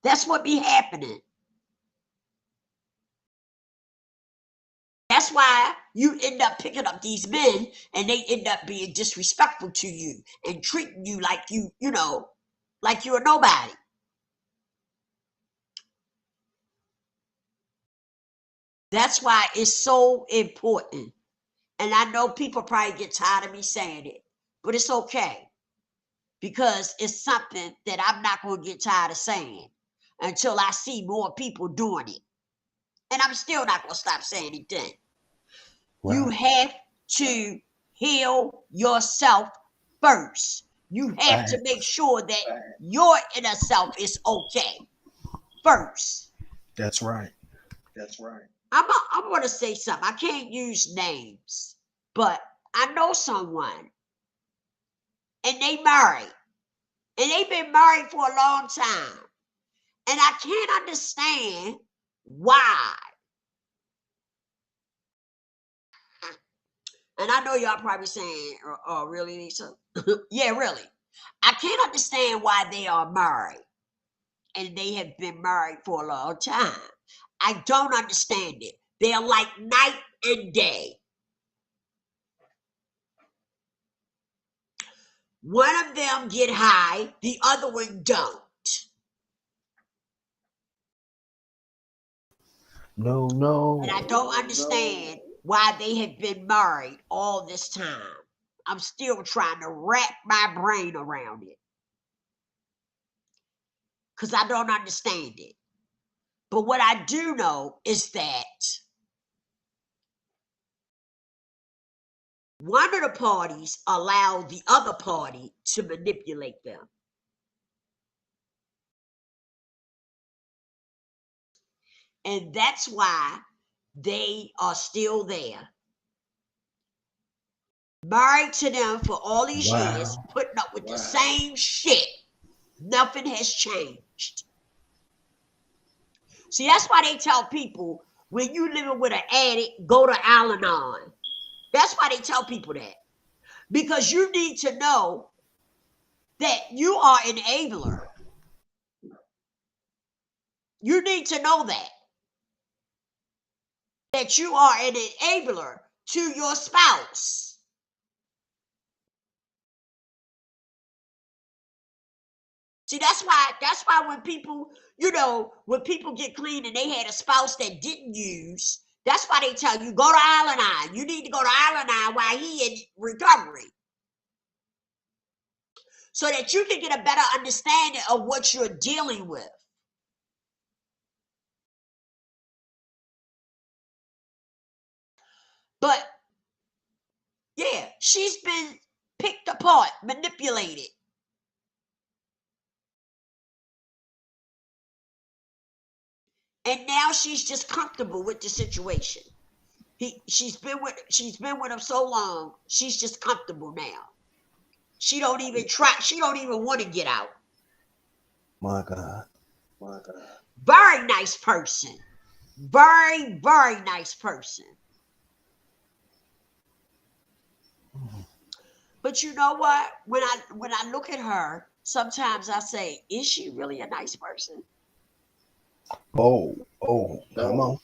That's what be happening. That's why you end up picking up these men and they end up being disrespectful to you and treating you like like you're nobody. That's why it's so important. And I know people probably get tired of me saying it, but it's okay because it's something that I'm not going to get tired of saying until I see more people doing it. And I'm still not going to stop saying it then. Right. You have to heal yourself first. You have to make sure that your inner self is okay first. That's right. I'm going to say something. I can't use names, but I know someone and they married and they've been married for a long time. And I can't understand why. And I know y'all probably saying, oh, really, Lisa? Yeah, really. I can't understand why they are married and they have been married for a long time. I don't understand it. They're like night and day. One of them get high, the other one don't. No. And I don't understand why they have been married all this time. I'm still trying to wrap my brain around it because I don't understand it. But what I do know is that one of the parties allowed the other party to manipulate them. And that's why they are still there. Married to them for all these years, putting up with the same shit. Nothing has changed. See, that's why they tell people when you living with an addict, go to Al-Anon. That's why they tell people that. Because you need to know that you are an enabler. You need to know that you are an enabler to your spouse. See, that's why when people, when people get clean and they had a spouse that didn't use, that's why they tell you, go to Al-Anon. You need to go to Al-Anon while he in recovery. So that you can get a better understanding of what you're dealing with. But yeah, she's been picked apart, manipulated. And now she's just comfortable with the situation. She's been with him so long, she's just comfortable now. She don't even want to get out. My God. Very nice person. Very, very nice person. But you know what? When I look at her, sometimes I say, is she really a nice person? Oh, come on.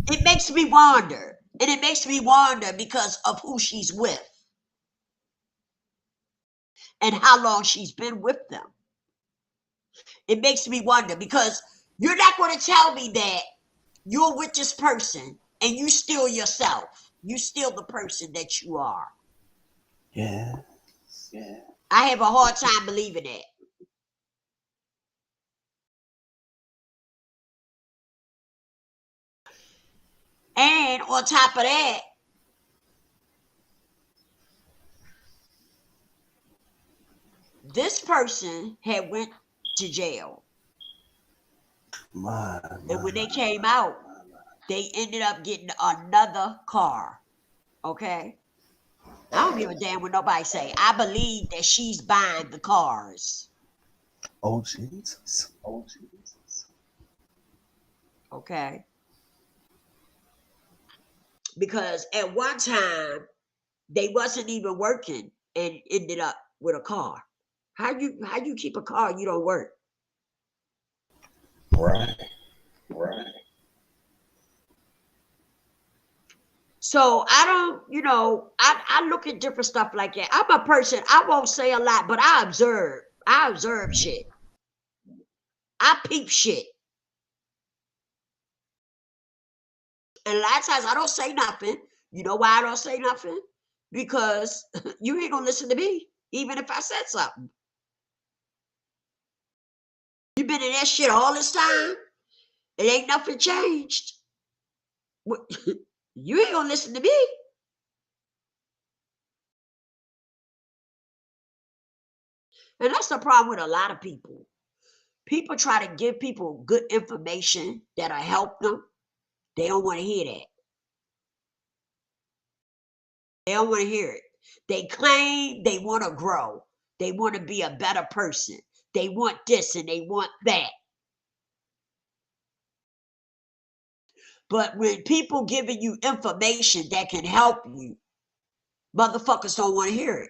It makes me wonder. And it makes me wonder because of who she's with. And how long she's been with them. It makes me wonder because you're not going to tell me that you're with this person and you still yourself. You still the person that you are. Yeah. I have a hard time believing that. And on top of that, this person had went to jail. My. And when they came out, they ended up getting another car. Okay? I don't give a damn what nobody say. I believe that she's buying the cars. Oh, Jesus. Okay? Because at one time, they wasn't even working and ended up with a car. How you keep a car you don't work? Right. So I don't, I look at different stuff like that. I'm a person, I won't say a lot, but I observe. I observe shit. I peep shit. And a lot of times I don't say nothing. You know why I don't say nothing? Because you ain't gonna listen to me, even if I said something. You've been in that shit all this time. It ain't nothing changed. You ain't gonna listen to me. And that's the problem with a lot of people. People try to give people good information that'll help them. They don't want to hear that. They don't want to hear it. They claim they want to grow. They want to be a better person. They want this and they want that. But when people giving you information that can help you, motherfuckers don't want to hear it.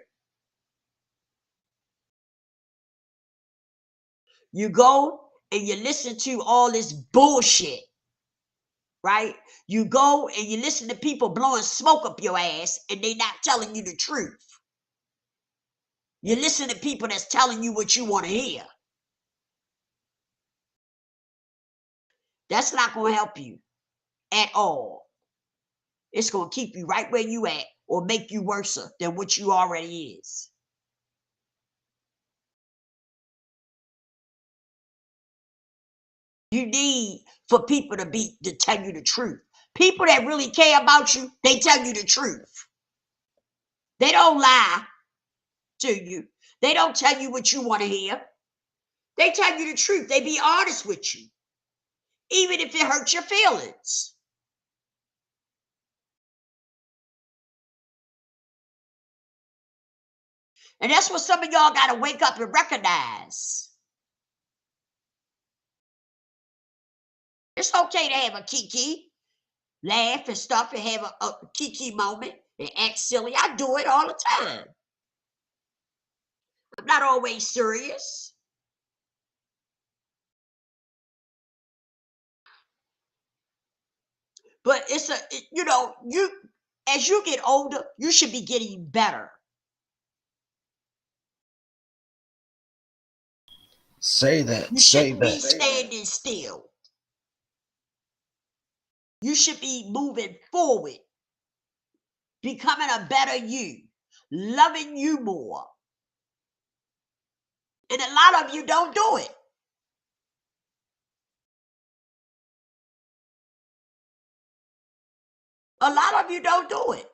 You go and you listen to all this bullshit, right? You go and you listen to people blowing smoke up your ass and they not telling you the truth. You listen to people that's telling you what you want to hear. That's not going to help you at all. It's going to keep you right where you at or make you worse than what you already is. You need for people to tell you the truth. People that really care about you, they tell you the truth. They don't lie to you. They don't tell you what you want to hear. They tell you the truth. They be honest with you, even if it hurts your feelings. And that's what some of y'all got to wake up and recognize. It's okay to have a kiki, laugh and stuff, and have a kiki moment and act silly. I do it all the time. I'm not always serious. But it's as you get older, you should be getting better. Say that. You Say shouldn't be that. standing still. You should be moving forward, becoming a better you, loving you more. And a lot of you don't do it. A lot of you don't do it.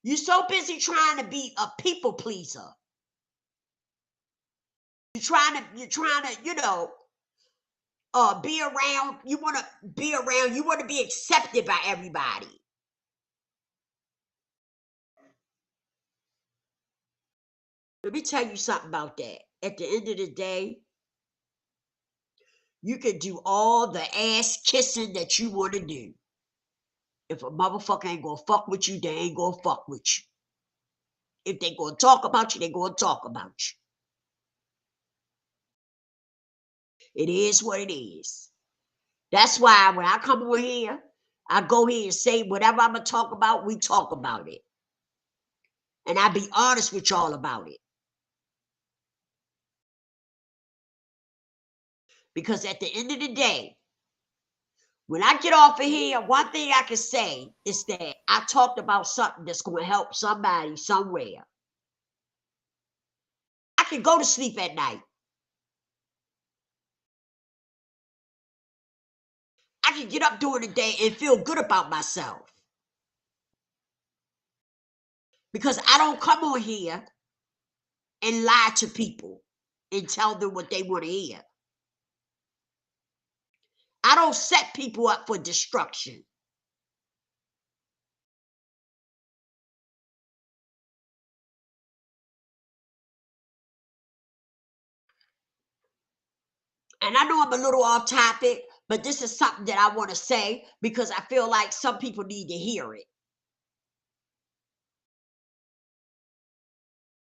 You're so busy trying to be a people pleaser. You're trying to, be around. You want to be around. You want to be accepted by everybody. Let me tell you something about that. At the end of the day, you can do all the ass kissing that you want to do. If a motherfucker ain't gonna fuck with you, they ain't gonna fuck with you. If they gonna talk about you, they gonna talk about you. It is what it is. That's why when I come over here, I go here and say whatever I'm gonna talk about, we talk about it. And I be honest with y'all about it. Because at the end of the day, when I get off of here, one thing I can say is that I talked about something that's going to help somebody somewhere. I can go to sleep at night. I can get up during the day and feel good about myself. Because I don't come on here and lie to people. and tell them what they want to hear. I don't set people up for destruction. And I know I'm a little off topic, but this is something that I want to say because I feel like some people need to hear it.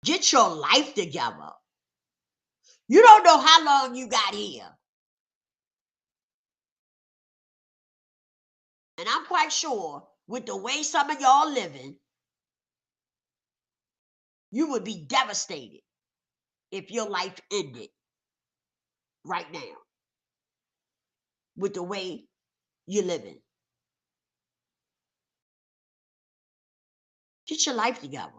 Get your life together. You don't know how long you got here. And I'm quite sure with the way some of y'all living, you would be devastated if your life ended right now with the way you're living. Get your life together.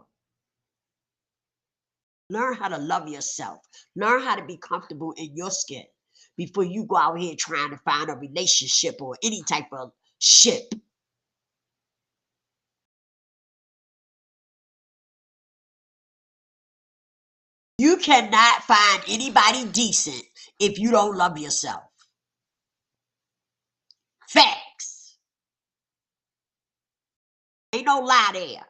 Learn how to love yourself. Learn how to be comfortable in your skin before you go out here trying to find a relationship or any type of ship. You cannot find anybody decent if you don't love yourself. Facts. Ain't no lie there.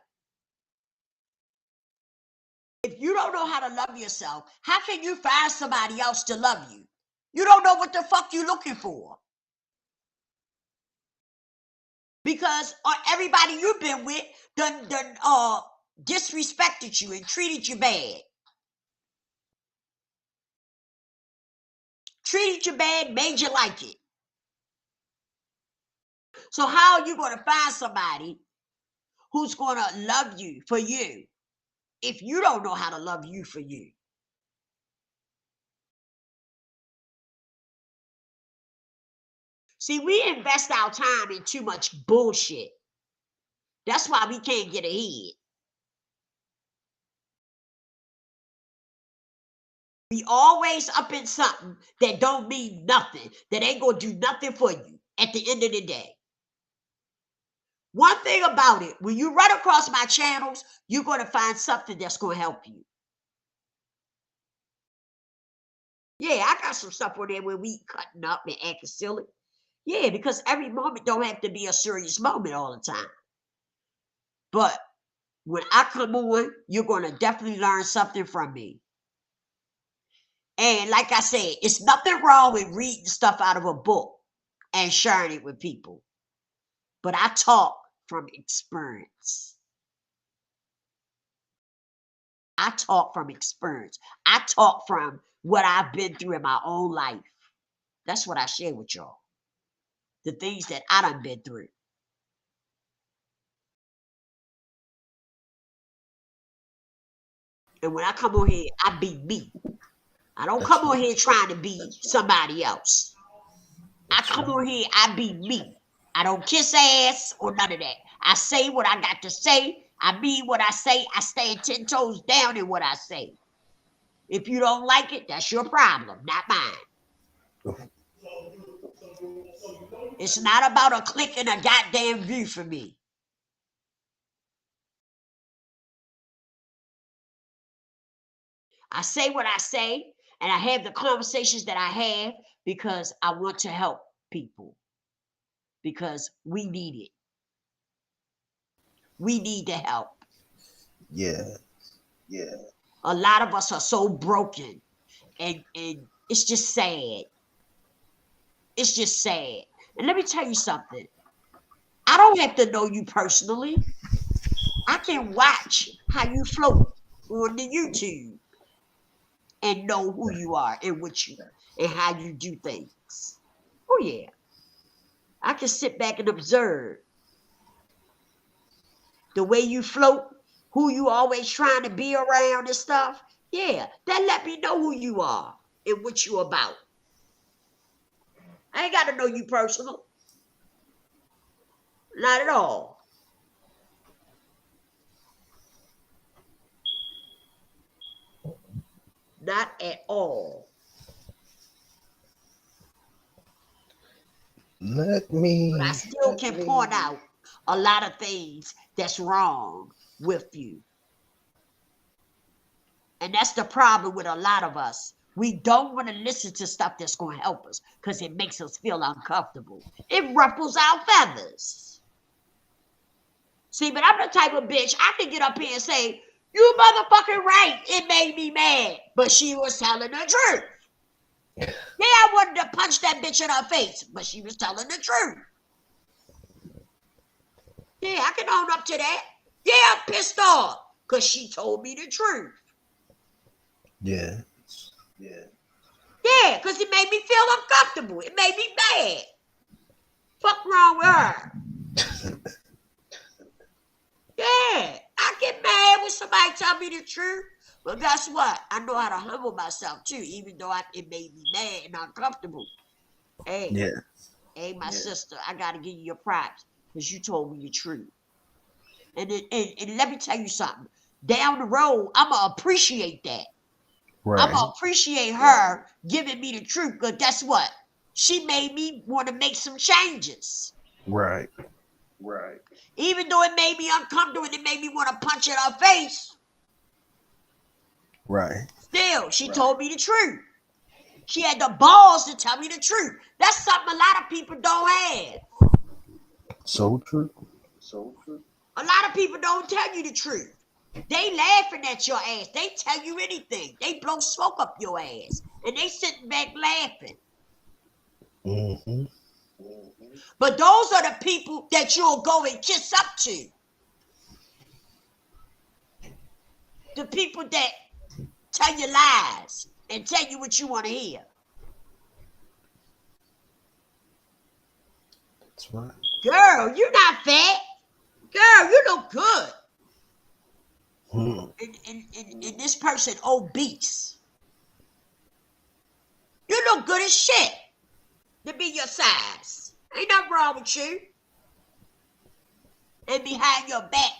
If you don't know how to love yourself, how can you find somebody else to love you? You don't know what the fuck you looking for. Because everybody you've been with done disrespected you and treated you bad. Treated you bad, made you like it. So how are you going to find somebody who's going to love you for you if you don't know how to love you for you? See, we invest our time in too much bullshit. That's why we can't get ahead. We always up in something that don't mean nothing, that ain't going to do nothing for you at the end of the day. One thing about it, when you run across my channels, you're going to find something that's going to help you. Yeah, I got some stuff on there where we cutting up and acting silly. Yeah, because every moment don't have to be a serious moment all the time. But when I come on, you're going to definitely learn something from me. And like I said, it's nothing wrong with reading stuff out of a book and sharing it with people. But I talk from experience. I talk from experience. I talk from what I've been through in my own life. That's what I share with y'all. The things that I done been through. And when I come on here, I be me. I don't come on here trying to be somebody else. I come on here, I be me. I don't kiss ass or none of that. I say what I got to say. I mean what I say. I stand 10 toes down in what I say. If you don't like it, that's your problem, not mine. It's not about a click and a goddamn view for me. I say what I say, and I have the conversations that I have because I want to help people. Because we need it. We need the help. Yeah. A lot of us are so broken, and it's just sad. It's just sad. And let me tell you something. I don't have to know you personally. I can watch how you float on the YouTube and know who you are and what you and how you do things. Oh yeah. I can sit back and observe the way you float, who you always trying to be around and stuff. Yeah, that let me know who you are and what you about. I ain't got to know you personal. Not at all. Not at all. Let me. But I still can point out a lot of things that's wrong with you. And that's the problem with a lot of us. We don't want to listen to stuff that's going to help us because it makes us feel uncomfortable. It ruffles our feathers. See, but I'm the type of bitch, I can get up here and say, you motherfucking right, it made me mad. But she was telling the truth. Yeah, I wanted to punch that bitch in her face, but she was telling the truth. Yeah, I can own up to that. Yeah, I'm pissed off because she told me the truth. Yeah. Yeah, because it made me feel uncomfortable. It made me mad. Fuck wrong with her? Yeah, I get mad when somebody tell me the truth. But guess what? I know how to humble myself too, even though it made me mad and uncomfortable. Hey, my sister, I gotta give you your props because you told me the truth. And let me tell you something. Down the road, I'ma appreciate that. Right. I'ma appreciate her giving me the truth because guess what? She made me want to make some changes. Right. Even though it made me uncomfortable and it made me want to punch in her face. Right. Still, she told me the truth. She had the balls to tell me the truth. That's something a lot of people don't have. So true. A lot of people don't tell you the truth. They laughing at your ass. They tell you anything. They blow smoke up your ass. And they sitting back laughing. Mm-hmm. But those are the people that you'll go and kiss up to. The people that tell you lies and tell you what you want to hear. That's right. Girl, you're not fat. Girl, you look good. And this person obese. You look good as shit to be your size. Ain't nothing wrong with you. And behind your back,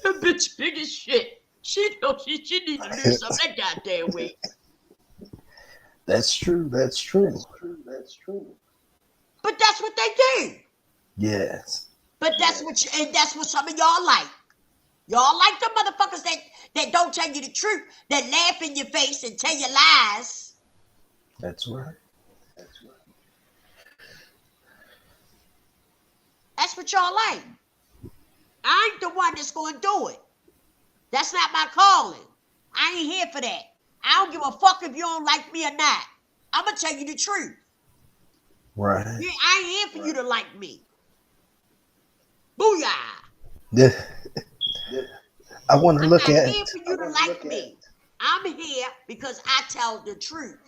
that bitch big as shit. She knows she need to lose some of that goddamn weight. That's true. But that's what they do. Yes. But that's what some of y'all like. Y'all like the motherfuckers that don't tell you the truth, that laugh in your face and tell you lies. That's right. That's what y'all like. I ain't the one that's going to do it. That's not my calling. I ain't here for that. I don't give a fuck if you don't like me or not. I'm going to tell you the truth. Right. I ain't here for you to like me. Booyah. Yeah. I want to look I'm at. not here for you to like me. I'm here because I tell the truth.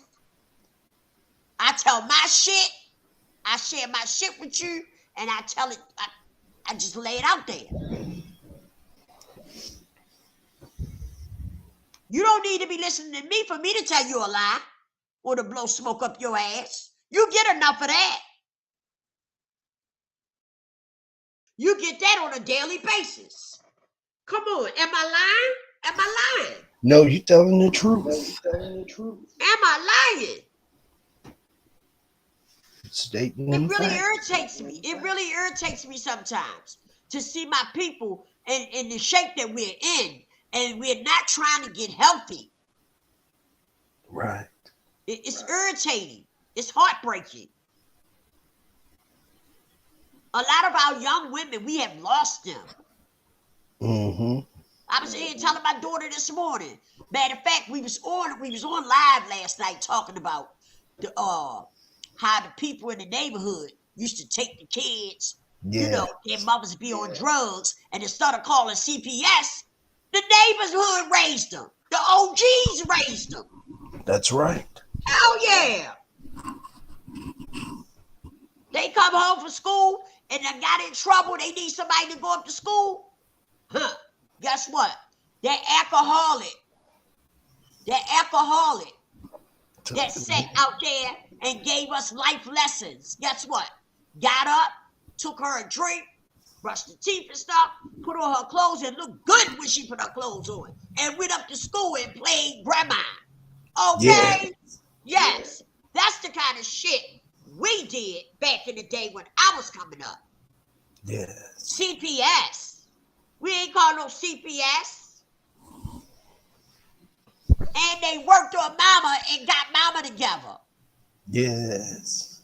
I tell my shit. I share my shit with you, and I tell it. I just lay it out there. You don't need to be listening to me for me to tell you a lie or to blow smoke up your ass. You get enough of that. You get that on a daily basis. Come on, am I lying? Am I lying? No, you telling the truth. Am I lying? Stating It them really facts. irritates me. It really irritates me sometimes to see my people in the shape that we're in, and we're not trying to get healthy. Right. It's irritating. It's heartbreaking. A lot of our young women, we have lost them. Mm-hmm. I was here telling my daughter this morning. Matter of fact, we was on live last night talking about the how the people in the neighborhood used to take the kids. Yeah. You know, their mothers be on drugs, and instead of calling CPS, the neighborhood raised them. The OGs raised them. That's right. Hell yeah. They come home from school and they got in trouble. They need somebody to go up to school. Guess what? That alcoholic that sat out there and gave us life lessons. Guess what? Got up, took her a drink, brushed her teeth and stuff, put on her clothes and looked good when she put her clothes on, and went up to school and played grandma. Okay? Yeah. Yes. That's the kind of shit we did back in the day when I was coming up. Yes. CPS. We ain't call no CPS. And they worked on mama and got mama together. Yes.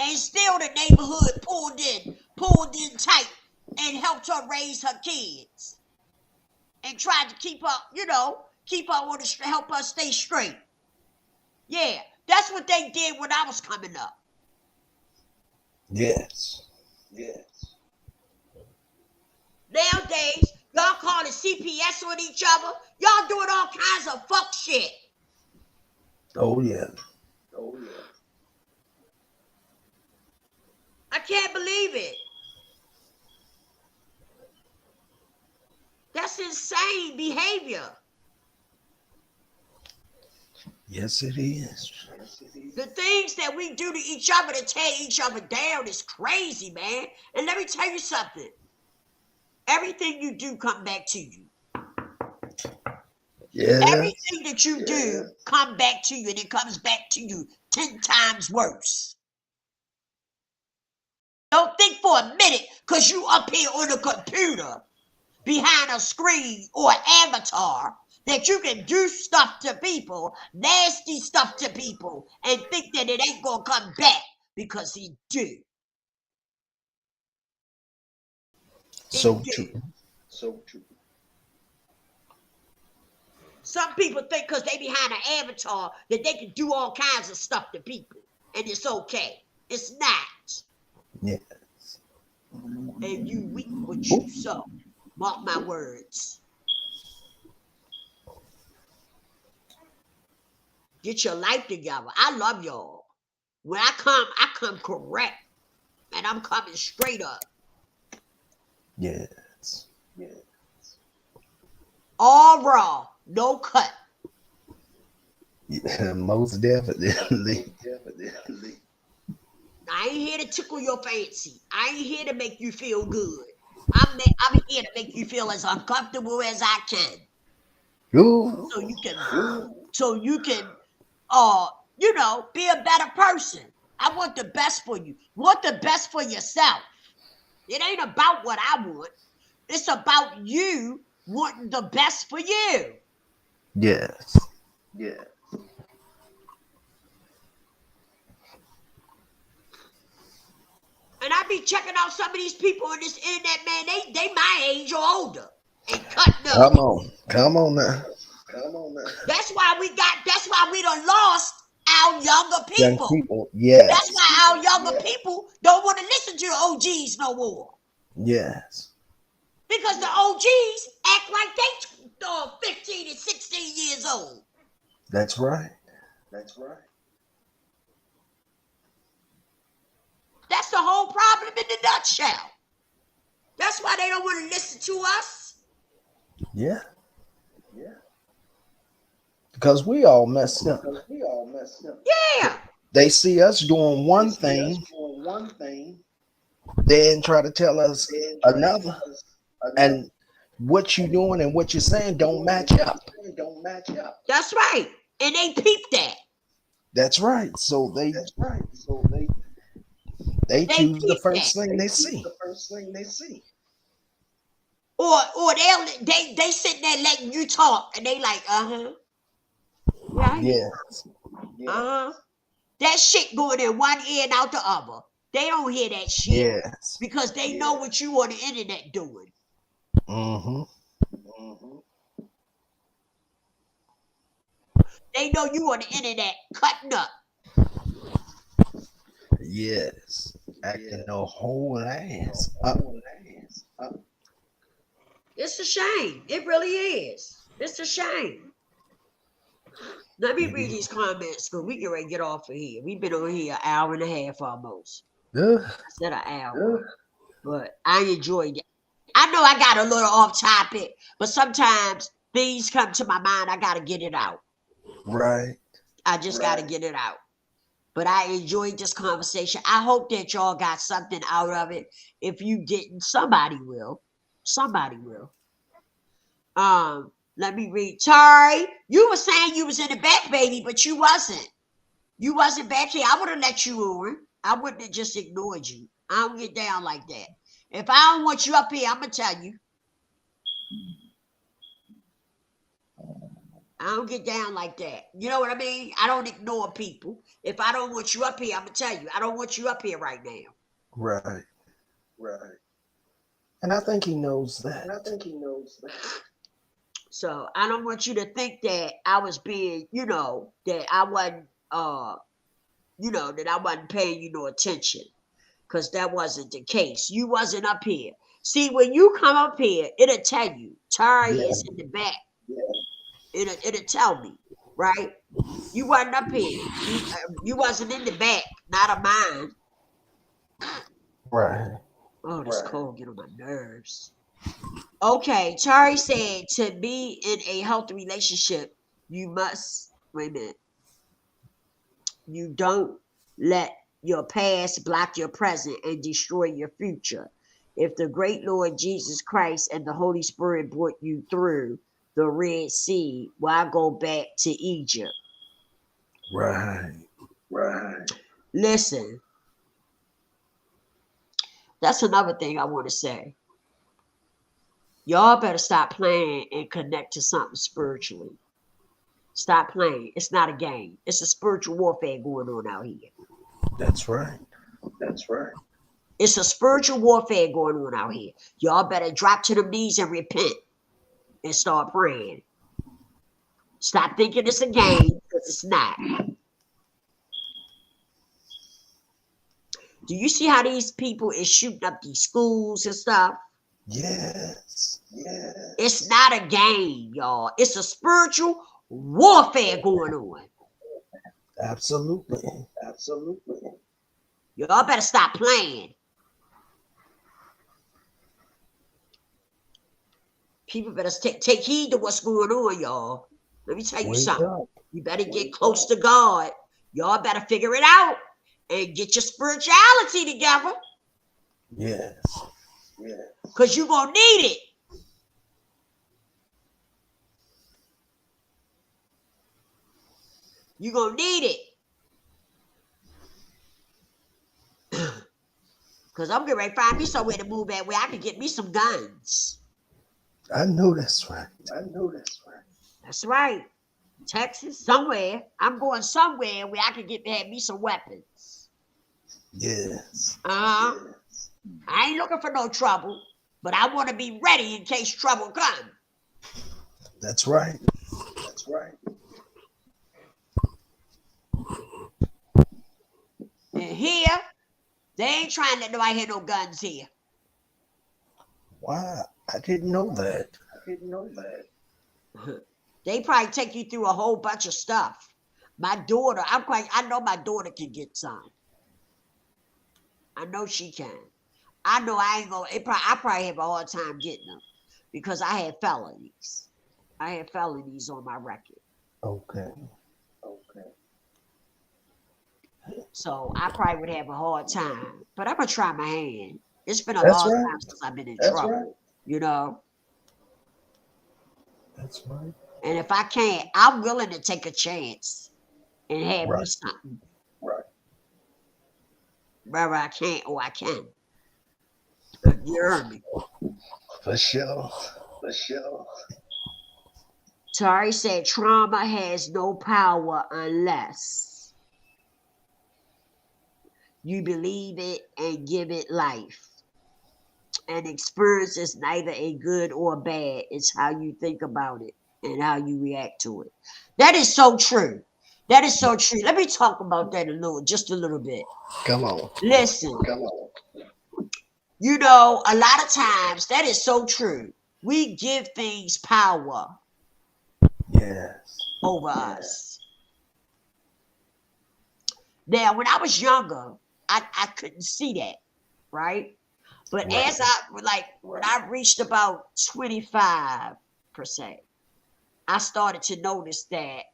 And still the neighborhood pulled in tight and helped her raise her kids. And tried to keep her, on the help her stay straight. Yeah, that's what they did when I was coming up. Yes. Nowadays, y'all calling CPS on each other. Y'all doing all kinds of fuck shit. Oh yeah. I can't believe it. That's insane behavior. Yes, it is. The things that we do to each other to tear each other down is crazy, man. And let me tell you something. Everything you do come back to you. Yeah. Everything that you do come back to you, and it comes back to you 10 times worse. Don't think for a minute because you up here on a computer behind a screen or avatar that you can do stuff to people, nasty stuff to people, and think that it ain't gonna come back, because he do. So true. Some people think because they behind an avatar that they can do all kinds of stuff to people, and it's okay. It's not. Yes. And you reap what you sow. Mark my words. Get your life together. I love y'all. When I come correct. And I'm coming straight up. Yes. All raw. No cut. Yeah, most definitely. I ain't here to tickle your fancy. I ain't here to make you feel good. I'm here to make you feel as uncomfortable as I can. Ooh. So you can be a better person. I want the best for you. Want the best for yourself. It ain't about what I want. It's about you wanting the best for you. Yes. And I be checking out some of these people on this internet, man. They my age or older and cutting up. Come on now. That's why we done lost our younger Young people. people. Yes. That's why our younger people don't want to listen to the OGs no more. Yes. Because the OGs act like they 15 and 16 years old. That's right. That's the whole problem in the nutshell. That's why they don't want to listen to us. Yeah. Because we all messed up. Yeah. They see us doing one thing, then try to tell us another. And what you doing and what you're saying don't match up. That's right. And they peep that. That's right. So they choose the first thing they see. Or they sitting there letting you talk and they like, right? Yes. That shit going in one ear and out the other. They don't hear that shit. Yes. Because they know what you on the internet doing. Mm-hmm. They know you on the internet cutting up. Yes. Acting a whole ass up. It's a shame. It really is. It's a shame. Let me read these comments because we can ready to get off of here. We've been on here an hour and a half almost. I said an hour. But I enjoyed it. I know I got a little off topic, but sometimes things come to my mind. I got to get it out. Right. I just got to get it out. But I enjoyed this conversation. I hope that y'all got something out of it. If you didn't, somebody will. Let me read. Tari, you were saying you was in the back, baby, but you wasn't. You wasn't back here. I would have let you on. I wouldn't have just ignored you. I don't get down like that. If I don't want you up here, I'm going to tell you. I don't get down like that. You know what I mean? I don't ignore people. If I don't want you up here, I'm gonna tell you, I don't want you up here right now. Right. Right. And I think he knows that. So I don't want you to think that I was being, that I wasn't that I wasn't paying you no attention. Because that wasn't the case. You wasn't up here. See, when you come up here, it'll tell you. Tari is in the back. It'll tell me, right? You wasn't up here. You wasn't in the back, not of mine. Right. Oh, this cold get on my nerves. Okay, Tari said to be in a healthy relationship, you must wait a minute. You don't let your past block your present and destroy your future. If the great Lord Jesus Christ and the Holy Spirit brought you through the Red Sea, why go back to Egypt? Right. Listen, that's another thing I want to say. Y'all better stop playing and connect to something spiritually. Stop playing. It's not a game. It's a spiritual warfare going on out here. That's right. It's a spiritual warfare going on out here. Y'all better drop to the knees and repent and start praying. Stop thinking it's a game, because it's not. Do you see how these people is shooting up these schools and stuff? Yes. It's not a game, y'all. It's a spiritual warfare going on. Absolutely. Y'all better stop playing. People better take heed to what's going on, y'all. Let me tell you something. You better get close to God. Y'all better figure it out and get your spirituality together. Yes. Because you're going to need it. You're going to need it. Because I'm getting ready to find me somewhere to move at where I can get me some guns. I know that's right. That's right. Texas, somewhere. I'm going somewhere where I can have me some weapons. Yes. I ain't looking for no trouble, but I want to be ready in case trouble comes. That's right. And here, they ain't trying to let nobody have no guns here. Wow. I didn't know that. They probably take you through a whole bunch of stuff. My daughter, I know my daughter can get some. I know she can. I know I ain't gonna. I probably have a hard time getting them because I had felonies. I had felonies on my record. Okay. So I probably would have a hard time. But I'm gonna try my hand. It's been a That's long right. time since I've been in trouble. You know. That's right. And if I can't, I'm willing to take a chance and have me Right. something. Whether I can't or I can. You heard me. For sure. Tari said trauma has no power unless you believe it and give it life. An experience is neither a good or bad. It's how you think about it and how you react to it. That is so true. Let me talk about that just a little bit. Come on. Listen, a lot of times that is so true. We give things power Yes. over us. Now, when I was younger, I couldn't see that, right? But Right. when I reached about 25%, I started to notice that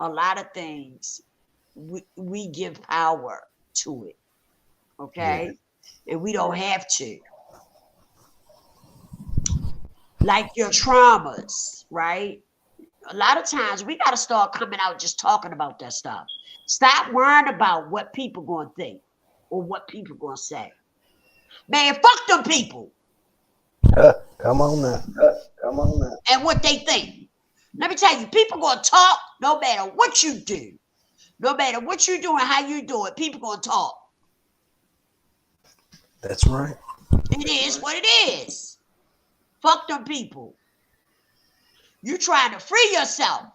a lot of things we give power to it, okay? And we don't have to. Like your traumas, right? A lot of times we got to start coming out just talking about that stuff. Stop worrying about what people going to think or what people going to say. Man, fuck them people Come on now. and what they think. Let me tell you, people gonna talk no matter what you do. No matter what you do and how you do it, people gonna talk. That's right. It is what it is. Fuck them people. You trying to free yourself.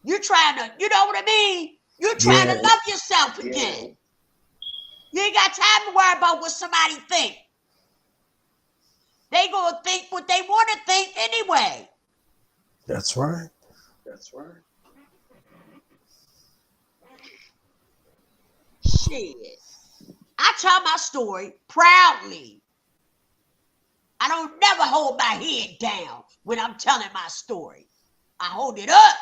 You trying to, you know what I mean? You trying to love yourself again. You ain't got time to worry about what somebody think. They gonna think what they want to think anyway. That's right. Shit. I tell my story proudly. I don't never hold my head down when I'm telling my story. I hold it up.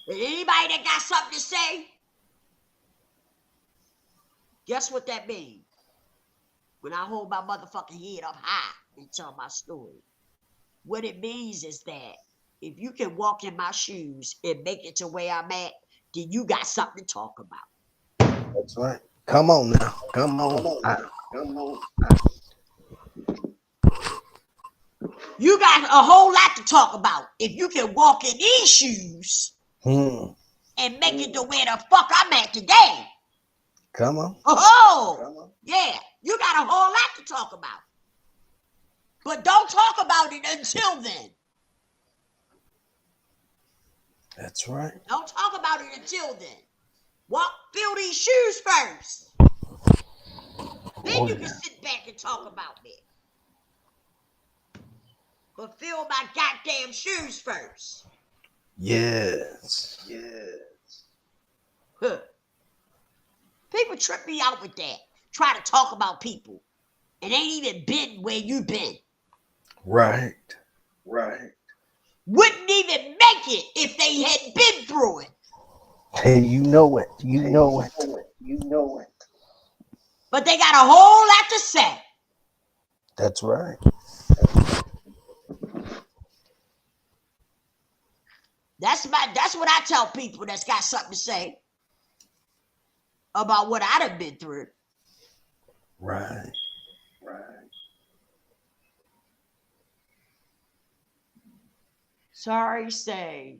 And anybody that got something to say, guess what that means? When I hold my motherfucking head up high and tell my story. What it means is that if you can walk in my shoes and make it to where I'm at, then you got something to talk about. That's right. Come on now. Come on. You got a whole lot to talk about if you can walk in these shoes and make it to where the fuck I'm at today. Come on. Oh, yeah. You got a whole lot to talk about. But don't talk about it until then. That's right. Don't talk about it until then. Fill these shoes first. Then you can sit back and talk about it. But fill my goddamn shoes first. Yes. Huh. People trip me out with that. Try to talk about people. And ain't even been where you been. Right. Wouldn't even make it if they had been through it. Hey, you know it. But they got a whole lot to say. That's right. That's what I tell people that's got something to say about what I done been through. Right. Sorry, say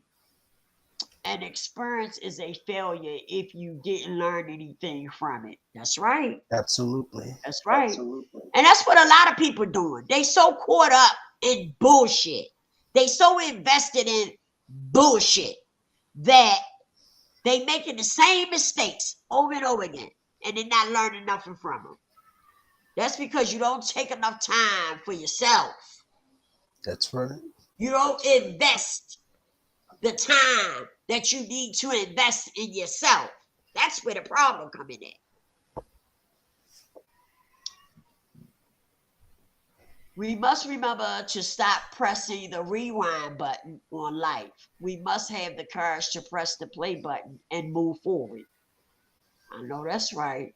an experience is a failure if you didn't learn anything from it. That's right. Absolutely. That's right. Absolutely. And that's what a lot of people doing. They so caught up in bullshit. They so invested in bullshit that they making the same mistakes over and over again, and they're not learning nothing from them. That's because you don't take enough time for yourself. That's right. You don't invest the time that you need to invest in yourself. That's where the problem comes in at. We must remember to stop pressing the rewind button on life. We must have the courage to press the play button and move forward. I know that's right.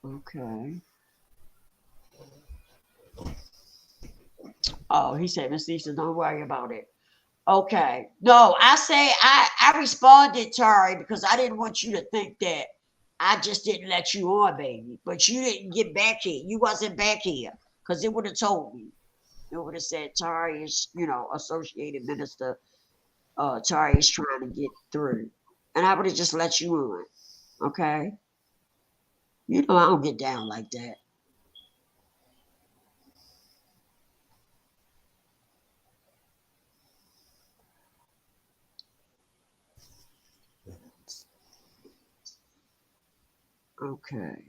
Okay. Oh, he said, Miss Lisa, don't worry about it. Okay. No, I say I responded, Tari, because I didn't want you to think that I just didn't let you on, baby. But you didn't get back here. You wasn't back here because it would have told me. It would have said Tari is, Associated Minister. Tari is trying to get through. And I would have just let you on. Okay. I don't get down like that. Okay.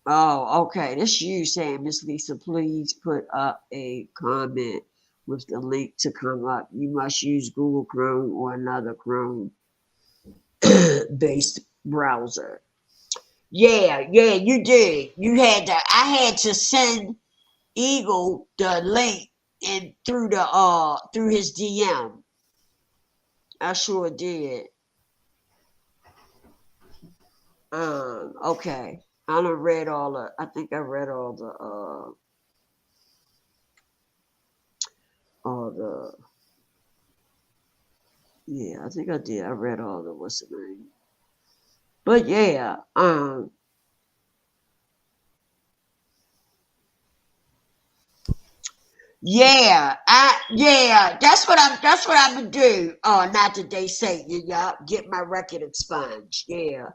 Oh, okay. This you saying, Miss Lisa, please put up a comment with the link to come up. You must use Google Chrome or another Chrome based browser. Yeah, you did. I had to send Eagle the link and through his DM. I sure did. Okay. I read I think I read all the Yeah, I think I did. I read all the what's the name. But yeah, that's what I'm gonna do. Oh, not today, Satan. Yeah, get my record expunged. Yeah,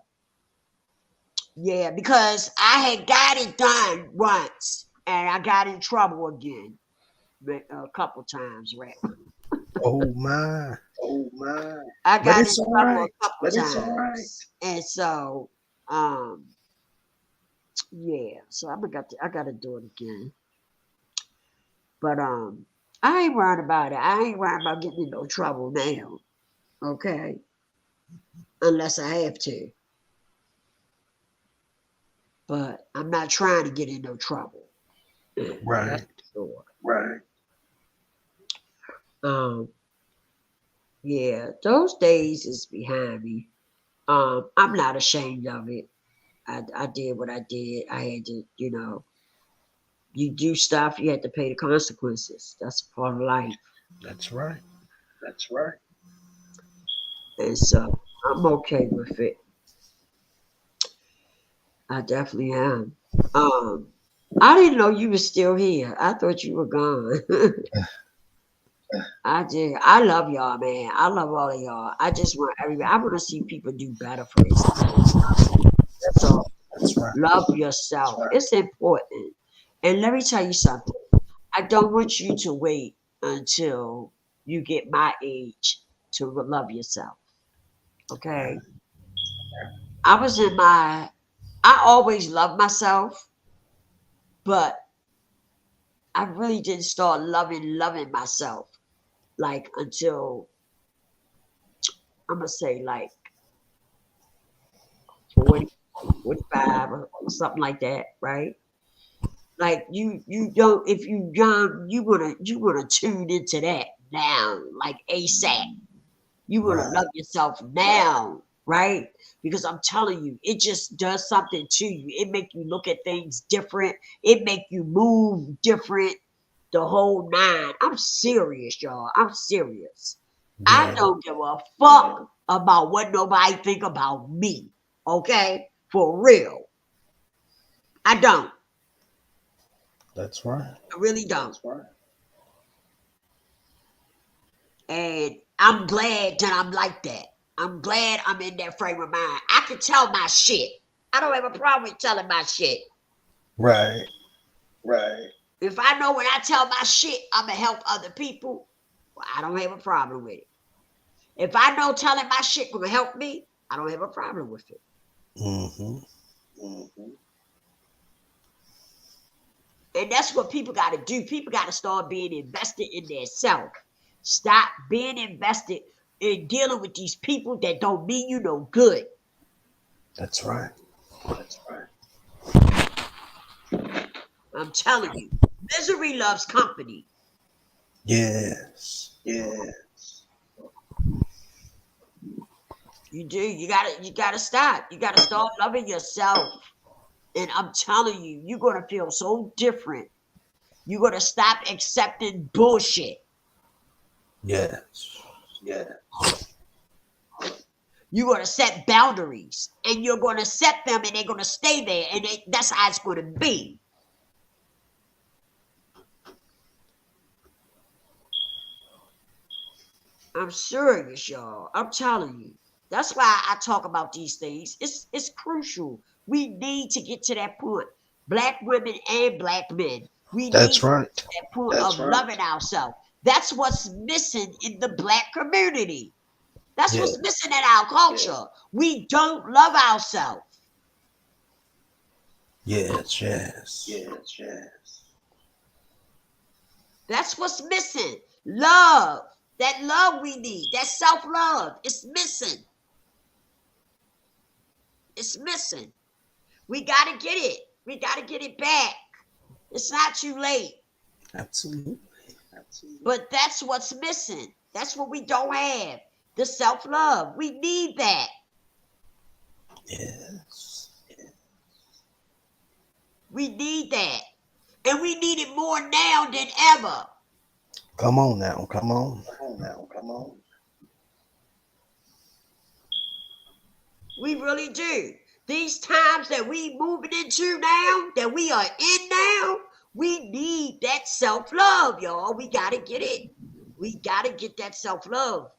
yeah, because I had got it done once and I got in trouble again a couple times, right? Oh my. Oh my. I But got in it's all trouble right. a couple but it's all right. times. And so um yeah, so I gotta do it again. But I ain't worried about it. I ain't worried about getting in no trouble now. Okay. Unless I have to. But I'm not trying to get in no trouble. That's Right. for sure. Right. Um, yeah, those days is behind me. I'm not ashamed of it. I did what I did. I had to, you do stuff, you had to pay the consequences. That's part of life. That's right. That's right. And so I'm okay with it. I definitely am. Um, I didn't know you were still here. I thought you were gone. I did. I love y'all, man. I love all of y'all. I just want everybody. I want to see people do better for themselves. That's all. That's right. Love yourself. It's important. And let me tell you something. I don't want you to wait until you get my age to love yourself. Okay. I was in my. I always loved myself, but I really didn't start loving myself like until I'm gonna say like 40, 45 or something like that, right? Like you don't if you young, you wanna tune into that now, like ASAP. You wanna Right. love yourself now, right? Because I'm telling you, it just does something to you. It make you look at things different. It make you move different. The whole nine. I'm serious, y'all. I'm serious. I Yeah. don't give a fuck about what nobody think about me. Okay? For real. I don't. That's right. I really don't. That's right. And I'm glad that I'm like that. I'm glad I'm in that frame of mind. I can tell my shit. I don't have a problem with telling my shit. Right. Right. If I know when I tell my shit, I'm going to help other people, well, I don't have a problem with it. If I know telling my shit will help me, I don't have a problem with it. Mm-hmm. Mm-hmm. And that's what people got to do. People got to start being invested in their self. Stop being invested in dealing with these people that don't mean you no good. That's right. That's right. I'm telling you, misery loves company. Yes. Yes. You do. You gotta stop. You gotta start loving yourself. And I'm telling you, you're gonna feel so different. You're gonna stop accepting bullshit. Yes. Yeah. You're gonna set boundaries, and you're gonna set them, and they're gonna stay there, and that's how it's gonna be. I'm serious, y'all. I'm telling you. That's why I talk about these things. It's crucial. We need to get to that point. Black women and black men. We need That's to get right. to that point of loving ourselves. That's what's missing in the black community. That's Yeah. what's missing in our culture. We don't love ourselves. Yes. Yes. Yes, yes. That's what's missing. Love. That love we need. That self-love. It's missing. It's missing. We got to get it. We got to get it back. It's not too late. Absolutely. But that's what's missing. That's what we don't have. The self-love. We need that. Yes. We need that. And we need it more now than ever. Come on now. Come on. Come on now. Come on. We really do. These times that we moving into now, that we are in now, we need that self-love, y'all. We got to get it. We got to get that self-love.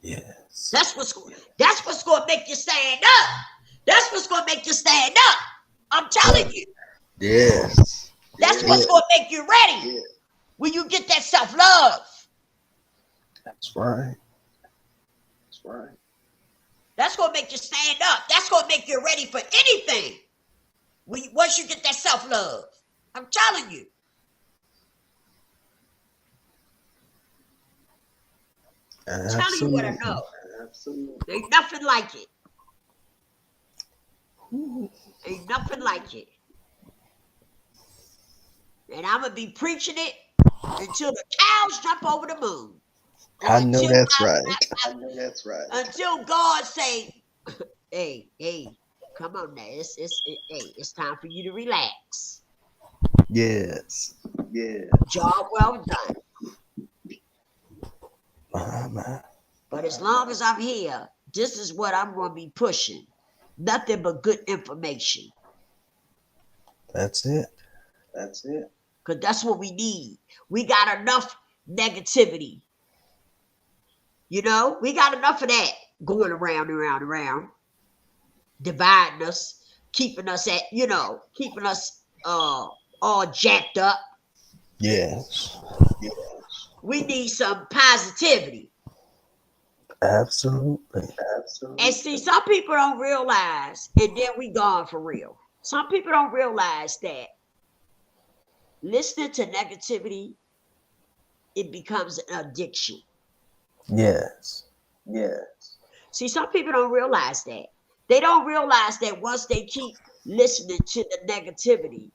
Yes. That's what's going to make you stand up. That's what's going to make you stand up. I'm telling you. Yes. That's what's going to make you ready. When you get that self-love. That's right. That's right. That's going to make you stand up. That's going to make you ready for anything. Once you get that self-love. I'm telling you. I'm telling you what I know. Absolutely. Ain't nothing like it. Ain't nothing like it. And I'm going to be preaching it until the cows jump over the moon. I know that's right. I know that's right. Until God say, hey, come on now. It's time for you to relax. Yes. Yeah. Job well done. But as long as I'm here, this is what I'm going to be pushing. Nothing but good information. That's it. That's it. Because that's what we need. We got enough negativity. You know, we got enough of that going around, dividing us, keeping us all jacked up. Yes. We need some positivity. Absolutely. And see, some people don't realize, and then we gone for real. Some people don't realize that listening to negativity, it becomes an addiction. Yes. See, some people don't realize that. They don't realize that once they keep listening to the negativity,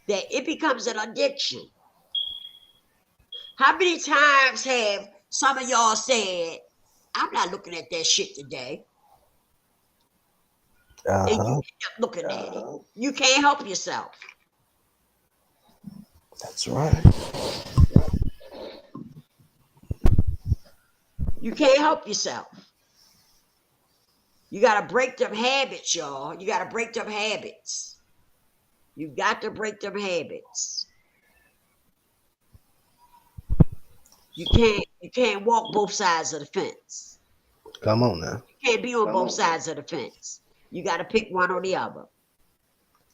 that it becomes an addiction. How many times have some of y'all said, I'm not looking at that shit today? And you end up looking at it. You can't help yourself. That's right. You can't help yourself. You got to break them habits, y'all. You got to break them habits. You got to break them habits. You can't walk both sides of the fence. Come on now. You can't be on both sides of the fence. You got to pick one or the other.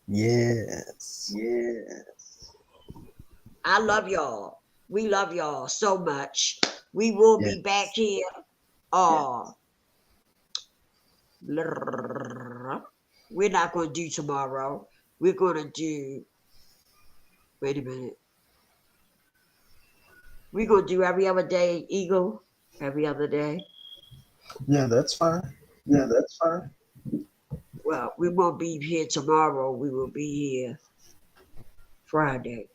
Yes. I love y'all. We love y'all so much. We will be back here. We're not going to do tomorrow. We're going to do, wait a minute. We're going to do every other day, Eagle. Every other day. Yeah, that's fine. Well, we won't be here tomorrow. We will be here Friday.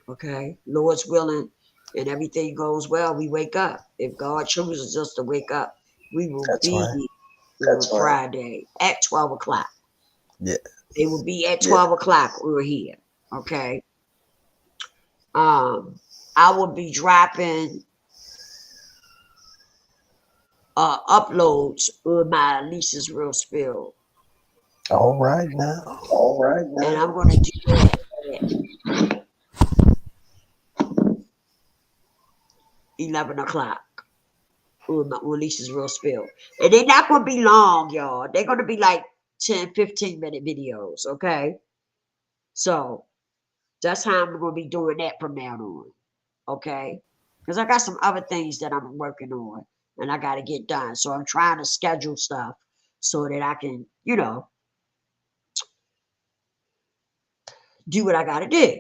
Okay? Lord's willing, and everything goes well, we wake up. If God chooses us to wake up, we will be here on Friday at 12 o'clock. Yeah. It will be at 12 o'clock. We're here. Okay? I will be dropping uploads on my Lisa's Real Spill. All right now. And I'm going to do that at 11 o'clock on Lisa's Real Spill. And they're not going to be long, y'all. They're going to be like 10, 15-minute videos, okay? So that's how I'm going to be doing that from now on, okay? Because I got some other things that I'm working on and I got to get done. So I'm trying to schedule stuff so that I can, do what I got to do.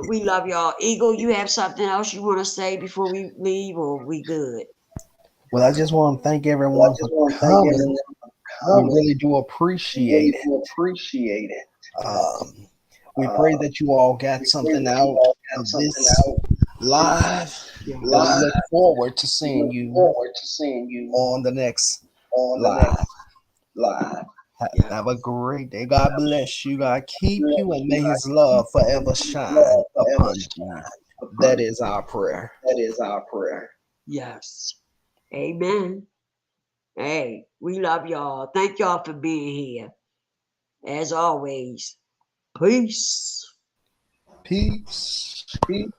We love y'all. Eagle, you have something else you want to say before we leave, or we good? Well, I just want to thank everyone for coming. We really do appreciate it. We pray that you all got something out of this live. We look forward to seeing you on the next live. Have a great day. God bless you. God keep you, and may his love forever shine upon you. That is our prayer. Yes. Amen. Hey, we love y'all. Thank y'all for being here. As always, peace. Peace. Peace.